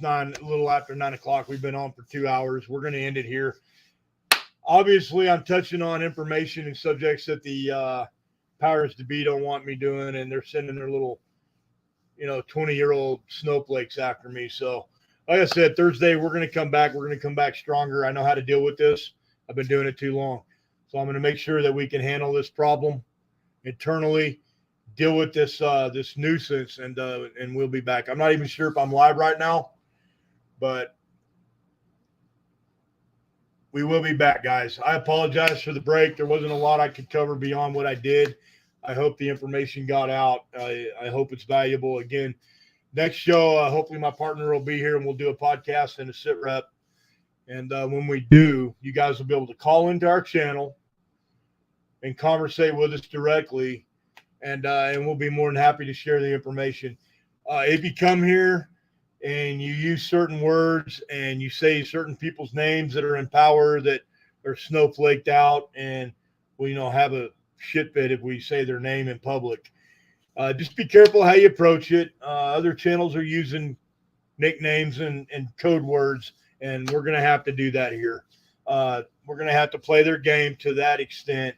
It's a little after 9 o'clock. We've been on for 2 hours. We're going to end it here. Obviously, I'm touching on information and subjects that the powers to be don't want me doing, and they're sending their little 20-year-old snowflakes after me. So, like I said, Thursday, we're going to come back. We're going to come back stronger. I know how to deal with this. I've been doing it too long. So I'm going to make sure that we can handle this problem internally, deal with this nuisance, and we'll be back. I'm not even sure if I'm live right now, but we will be back, guys. I apologize for the break. There wasn't a lot I could cover beyond what I did. I hope the information got out. I hope it's valuable. Again, next show, hopefully my partner will be here and we'll do a podcast and a sit rep. And when we do, you guys will be able to call into our channel and conversate with us directly. And we'll be more than happy to share the information. If you come here and you use certain words and you say certain people's names that are in power that are snowflaked out and we have a shit fit if we say their name in public. Just be careful how you approach it. Other channels are using nicknames and code words, and we're going to have to do that here. We're going to have to play their game to that extent.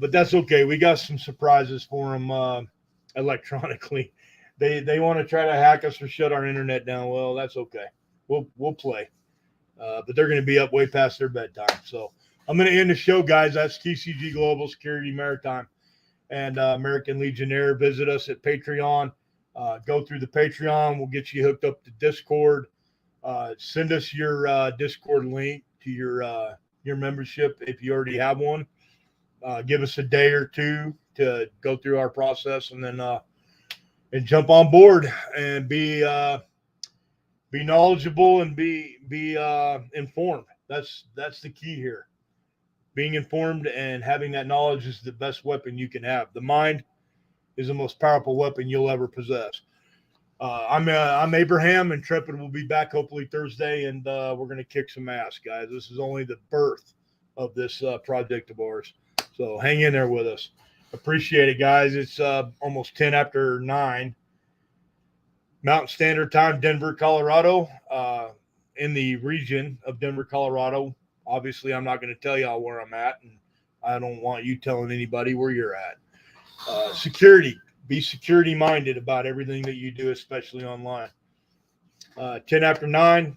But that's okay. We got some surprises for them electronically. They want to try to hack us or shut our internet down. Well, that's okay. We'll play. But they're going to be up way past their bedtime. So I'm going to end the show, guys. That's TCG Global Security Maritime and American Legionnaire. Visit us at Patreon. Go through the Patreon. We'll get you hooked up to Discord. Send us your Discord link to your membership if you already have one. Give us a day or two to go through our process and then and jump on board and be knowledgeable and be informed. That's the key here. Being informed and having that knowledge is the best weapon you can have. The mind is the most powerful weapon you'll ever possess. I'm Abraham, and Intrepid will be back hopefully Thursday, and we're going to kick some ass, guys. This is only the birth of this project of ours. So hang in there with us. Appreciate it, guys. It's almost 10 after 9. Mountain Standard Time, Denver, Colorado. In the region of Denver, Colorado. Obviously, I'm not going to tell y'all where I'm at, and I don't want you telling anybody where you're at. Security. Be security-minded about everything that you do, especially online. 10 after 9,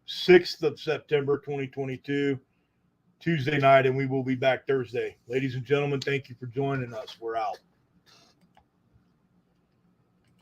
6th of September, 2022. Tuesday night, and we will be back Thursday. Ladies and gentlemen, thank you for joining us. We're out.